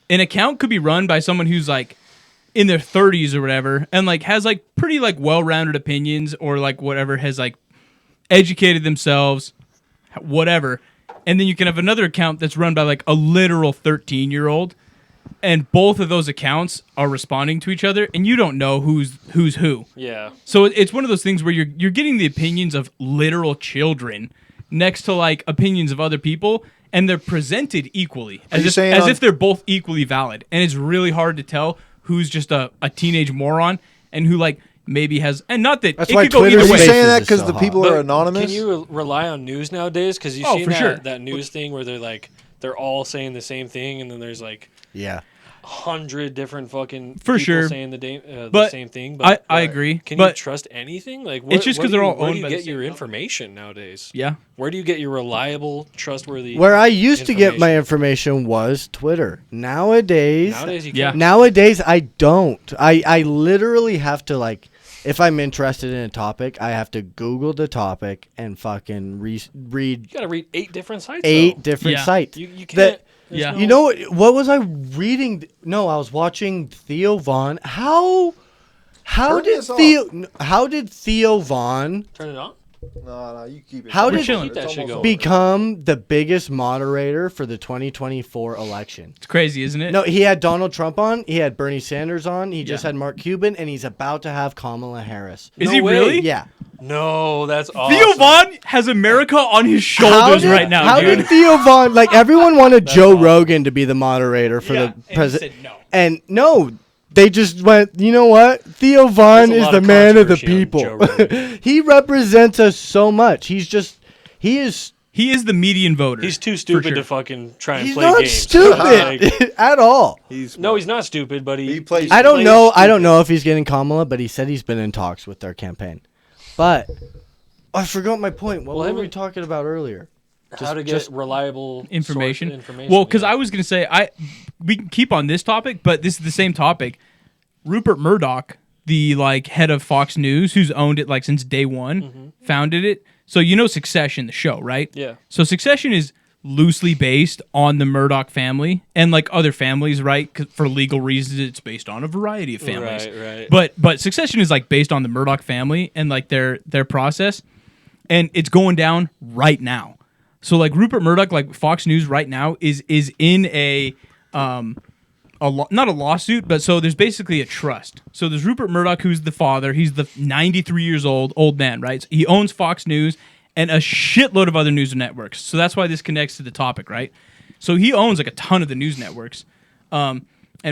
an account could be run by someone who's like in their 30s or whatever, and like has like pretty like well-rounded opinions or like whatever, has like educated themselves, whatever. And then you can have another account that's run by like a literal 13-year-old, and both of those accounts are responding to each other, and you don't know who's who. Yeah. So it's one of those things where you're getting the opinions of literal children next to like opinions of other people, and they're presented equally you saying as on- if they're both equally valid. And it's really hard to tell who's just a teenage moron and who like maybe has, and not that That's it why could go Twitter's either Are you way. Spaces saying that is because so the hot. people But are anonymous? Can you rely on news nowadays? Because you've Oh, seen for sure. that news thing where they're like they're all saying the same thing, and then there's like Yeah. 100 different fucking For people sure. saying the But same thing. I agree, Can you but trust anything? Like it's just 'cause they're all where owned do you by the get same your company. information nowadays? Yeah. Where do you get your reliable, trustworthy? Where I used to get my information was Twitter. Nowadays Nowadays you Yeah. can't. Nowadays, I don't. I literally have to, like, if I'm interested in a topic, I have to Google the topic and fucking read You gotta read 8 different sites. 8 though. different Yeah. sites. You can't. That- there's Yeah. no- You know what was I reading? No, I was watching Theo Vaughn. How Turn did this off. Theo Vaughn Turn it on. No, you keep it. How We're did chilling. Keep that shit going. become the biggest moderator for the 2024 election? It's crazy, isn't it? No, he had Donald Trump on. He had Bernie Sanders on. He just Yeah. had Mark Cuban, and he's about to have Kamala Harris. Is No he way. really? Yeah. No, that's awesome. Theo Vaughn has America on his shoulders right now, How dude. did Theo Vaughn, like, everyone wanted Joe Rogan to be the moderator for Yeah, the and he president. said no. And no, they just went, you know what? Theo Vaughn There's a is lot the of man of the controversy on people. Joe Rogan. He represents us so much. He is. He is the median voter. He's too stupid sure. to fucking try and He's play not games. stupid Like, at all. no, he's not stupid, but He plays- I don't plays know. I stupid. don't know if he's getting Kamala, but he said he's been in talks with their campaign. But I forgot my point. What Well, were him we and- talking about earlier? How to get reliable information. source information. Well, because yeah. I was gonna say we can keep on this topic, but this is the same topic. Rupert Murdoch, the like head of Fox News, who's owned it like since day one, founded it. So you know Succession, the show, right? Yeah. So Succession is loosely based on the Murdoch family and like other families, right? 'Cause for legal reasons, it's based on a variety of families. Right. But Succession is like based on the Murdoch family and like their process, and it's going down right now. So like Rupert Murdoch, like Fox News right now is in not a lawsuit, but so there's basically a trust. So there's Rupert Murdoch, who's the father. He's the 93 years old man, right? So he owns Fox News and a shitload of other news networks. So that's why this connects to the topic, right? So he owns like a ton of the news networks. And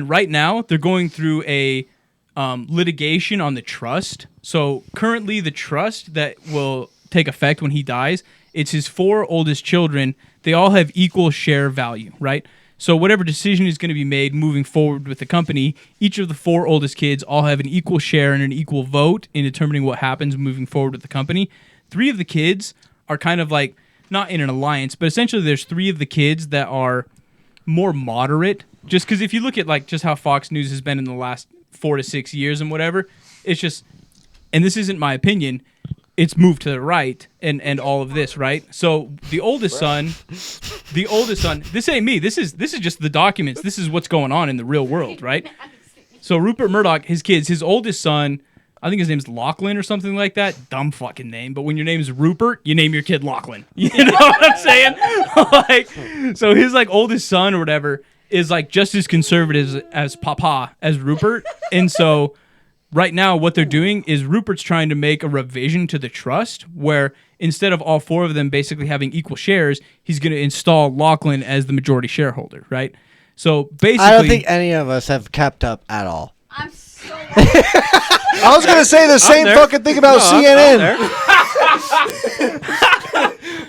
right now they're going through a litigation on the trust. So currently the trust that will take effect when he dies, it's his 4 oldest children. They all have equal share value, right? So whatever decision is going to be made moving forward with the company, each of the 4 oldest kids all have an equal share and an equal vote in determining what happens moving forward with the company. 3 of the kids are kind of like not in an alliance, but essentially there's 3 of the kids that are more moderate. Just because if you look at like just how Fox News has been in the last 4 to 6 years and whatever, it's just, and this isn't my opinion, it's moved to the right and all of this, right? So the oldest son, this ain't me. This is just the documents. This is what's going on in the real world, right? So Rupert Murdoch, his kids, his oldest son, I think his name's Lachlan or something like that. Dumb fucking name. But when your name's Rupert, you name your kid Lachlan. You know what I'm saying? Like, so his like oldest son or whatever is like just as conservative as Papa as Rupert. And so right now what they're doing is Rupert's trying to make a revision to the trust where instead of all 4 of them basically having equal shares, he's going to install Lachlan as the majority shareholder, right? So basically, I don't think any of us have kept up at all. I'm so. I was gonna say the same fucking thing about CNN.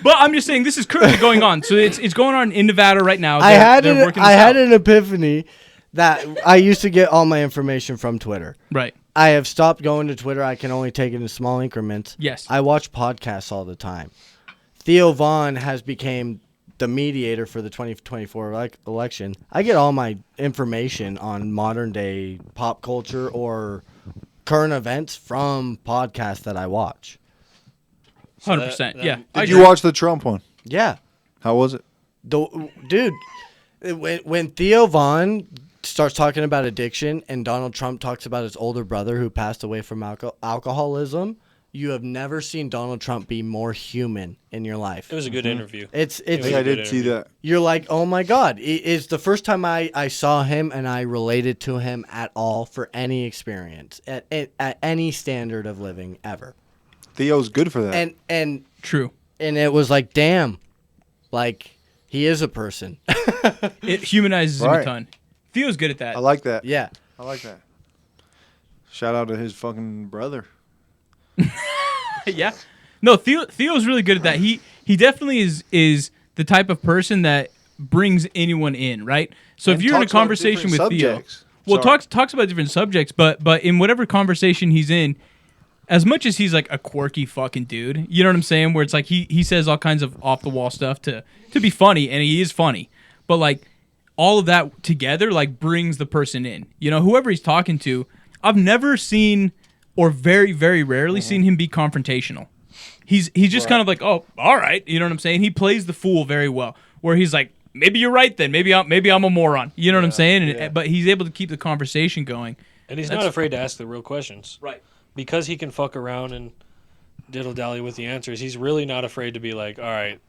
But I'm just saying this is currently going on. So it's going on in Nevada right now. I had an epiphany that I used to get all my information from Twitter. Right. I have stopped going to Twitter. I can only take it in small increments. Yes. I watch podcasts all the time. Theo Vaughn has become the mediator for the 2024 election. I get all my information on modern day pop culture or current events from podcasts that I watch. 100%. Yeah. Did you watch the Trump one? Yeah. How was it? Dude, when Theo Vaughn starts talking about addiction and Donald Trump talks about his older brother who passed away from alcoholism, you have never seen Donald Trump be more human in your life. It was a good interview. I did see that. You're like, oh my God. It's the first time I saw him and I related to him at all for any experience, at any standard of living ever. Theo's good for that. And True. And it was like, damn, like he is a person. It humanizes him a ton. Theo's good at that. I like that. Yeah. I like that. Shout out to his fucking brother. Yeah. No, Theo's really good at that. He definitely is the type of person that brings anyone in, right? So And if you're in a talks about conversation with different Theo, subjects. well, Sorry. talks about different subjects, but in whatever conversation he's in, as much as he's like a quirky fucking dude, you know what I'm saying? Where it's like he says all kinds of off the wall stuff to be funny, and he is funny, but like all of that together like brings the person in. You know, whoever he's talking to, I've never seen or very, very rarely seen him be confrontational. He's just kind of like, oh, all right, you know what I'm saying? He plays the fool very well, where he's like, maybe you're right then, maybe I'm a moron, you know what I'm saying? But he's able to keep the conversation going, and he's not afraid to ask the real questions, right? Because he can fuck around and diddle dally with the answers. He's really not afraid to be like, all right,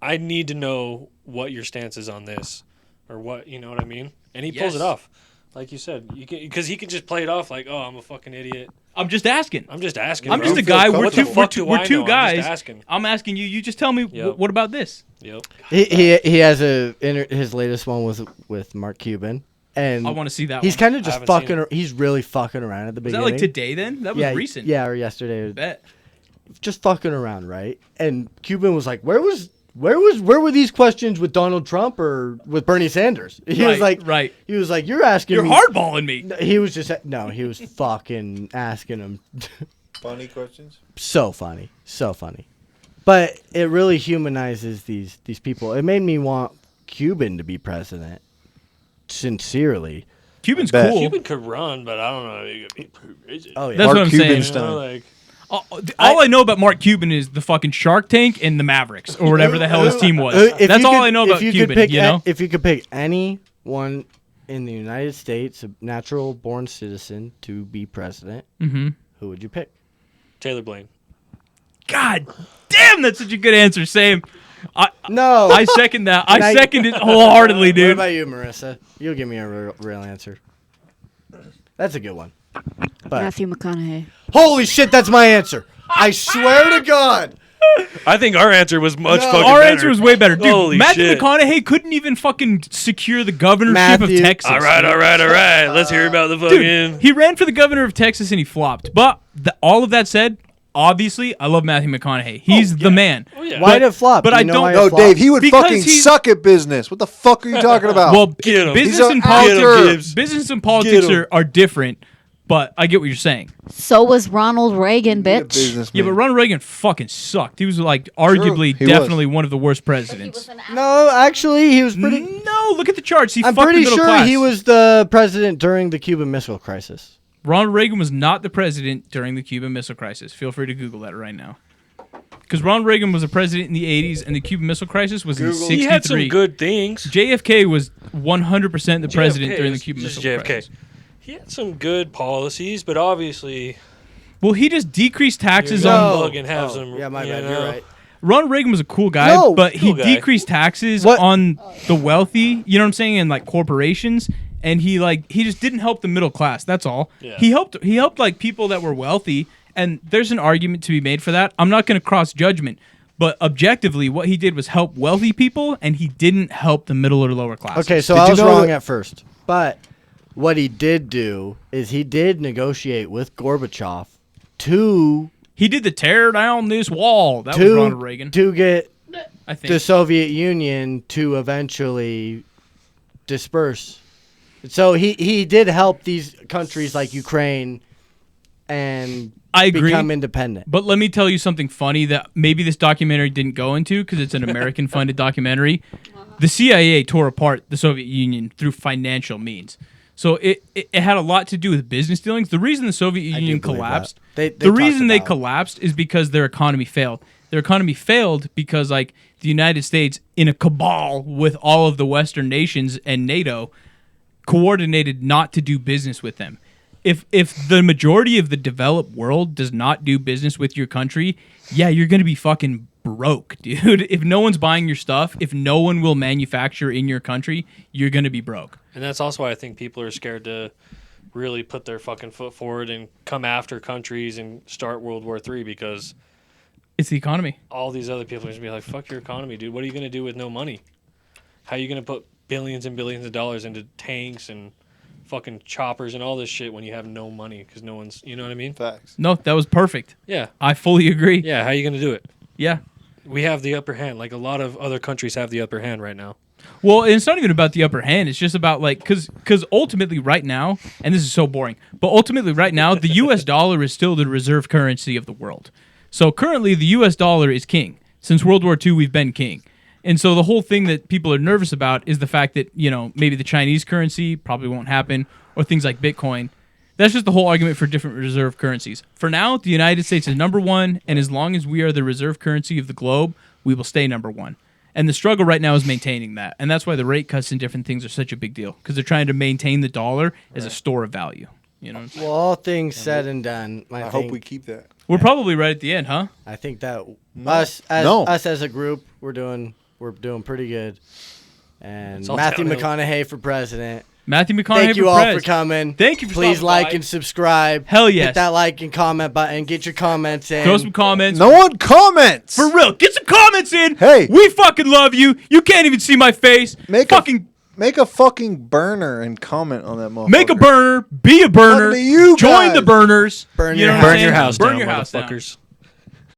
I need to know what your stance is on this, or what, you know what I mean? And he pulls it off. Like you said, because he can just play it off like, "Oh, I'm a fucking idiot. I'm just asking. I'm just asking. I'm bro. just a guy. We're What the fuck two do I know? I'm guys. just asking. I'm asking you. You just tell me what about this. Yep. He has his latest one was with Mark Cuban, and I want to see that. He's one. kind of just fucking. He's really fucking around at the Was beginning. that like today? Then that was recent. Yeah, or yesterday. I bet. Just fucking around, right? And Cuban was like, "Where were these questions with Donald Trump or with Bernie Sanders?" He was like, right. He was like, "You're asking. You're me. hardballing me." He was just no. He was fucking asking him. Funny questions. So funny, but it really humanizes these people. It made me want Cuban to be president. Sincerely, Cuban's cool. Cuban could run, but I don't know if he could be president. Oh yeah, that's Mark what I'm Cuban's saying. done. You know, like, all I know about Mark Cuban is the fucking Shark Tank and the Mavericks or whatever the hell his team was. That's all I know about Cuban. You know, if you could pick anyone in the United States, a natural-born citizen, to be president, who would you pick? Taylor Blaine. God damn, that's such a good answer. Same. No, I second that. I second it wholeheartedly, What dude. about you, Marissa? You'll give me a real answer. That's a good one. But Matthew McConaughey. holy shit, that's my answer. I swear to God. I think our answer was much fucking Our better. answer was way better, dude. Holy Matthew shit. McConaughey couldn't even fucking secure the governorship Matthew- of Texas. All right. Let's hear about the Dude, fucking. he ran for the governor of Texas and he flopped. But all of that said, obviously, I love Matthew McConaughey. He's the man. Oh, yeah. Why did it flop? but Do you I know don't- why it No, flopped? Dave, he would Because fucking he's- suck at business. What the fuck are you talking about? Well, Get him. business He's and an politics, actor. business and politics Get him. are different. But I get what you're saying. So was Ronald Reagan, bitch. Yeah, but Ronald Reagan fucking sucked. He was like arguably, definitely one of the worst presidents. No, actually, he was pretty. No, look at the charts. I'm pretty sure he was the president during the Cuban Missile Crisis. Ronald Reagan was not the president during the Cuban Missile Crisis. Feel free to Google that right now. Because Ronald Reagan was a president in the 80s, and the Cuban Missile Crisis was in 63. He had some good things. JFK was 100% the president during the Cuban Missile Crisis. He had some good policies, but obviously... Well, he just decreased taxes on... Yeah, my bad. You're right. Ronald Reagan was a cool guy, but he decreased taxes on the wealthy, you know what I'm saying, and like corporations, and he just didn't help the middle class. That's all. Yeah. He helped like people that were wealthy, and there's an argument to be made for that. I'm not going to cross judgment, but objectively, what he did was help wealthy people, and he didn't help the middle or lower class. Okay, so I was wrong at first, but what he did do is he did negotiate with Gorbachev to... He did the tear down this wall. That was Ronald Reagan. To get I think the Soviet Union to eventually disperse. So he did help these countries like Ukraine and become independent. But let me tell you something funny that maybe this documentary didn't go into because it's an American-funded documentary. The CIA tore apart the Soviet Union through financial means. So it had a lot to do with business dealings. The reason the Soviet Union collapsed, the reason they collapsed is because their economy failed. Their economy failed because like the United States, in a cabal with all of the Western nations and NATO, coordinated not to do business with them. If the majority of the developed world does not do business with your country, yeah, you're going to be fucking broke, dude. If no one's buying your stuff, if no one will manufacture in your country, you're going to be broke. And that's also why I think people are scared to really put their fucking foot forward and come after countries and start World War III because... It's the economy. All these other people are going to be like, fuck your economy, dude. What are you going to do with no money? How are you going to put billions and billions of dollars into tanks and fucking choppers and all this shit when you have no money because no one's... You know what I mean? Facts. No, that was perfect. Yeah. I fully agree. Yeah, how are you going to do it? Yeah. We have the upper hand. Like a lot of other countries have the upper hand right now. Well, it's not even about the upper hand. It's just about like because ultimately right now, and this is so boring, but ultimately right now, the U.S. dollar is still the reserve currency of the world. So currently, the U.S. dollar is king. Since World War II, we've been king. And so the whole thing that people are nervous about is the fact that, you know, maybe the Chinese currency probably won't happen, or things like Bitcoin. That's just the whole argument for different reserve currencies. For now, the United States is number one, and as long as we are the reserve currency of the globe, we will stay number one. And the struggle right now is maintaining that. And that's why the rate cuts and different things are such a big deal, because they're trying to maintain the dollar as a store of value. You know what I'm saying? Well, all things said and done, I hope we keep that. We're probably right at the end, huh? I think that us as a group, we're doing pretty good. And Matthew McConaughey for president. Matthew McConaughey Thank you all for coming. Thank you for Please stopping like by. and subscribe. Hell yes. Hit that like and comment button. Get your comments in. Throw some comments. No one comments. For real. Get some comments in. Hey. We fucking love you. You can't even see my face. Make a fucking burner and comment on that motherfucker. Make a burner. Be a burner. Fuck to you Join guys. the burners. Burn You your know house. what I'm saying? Burn your house Burn down, your house down. motherfuckers.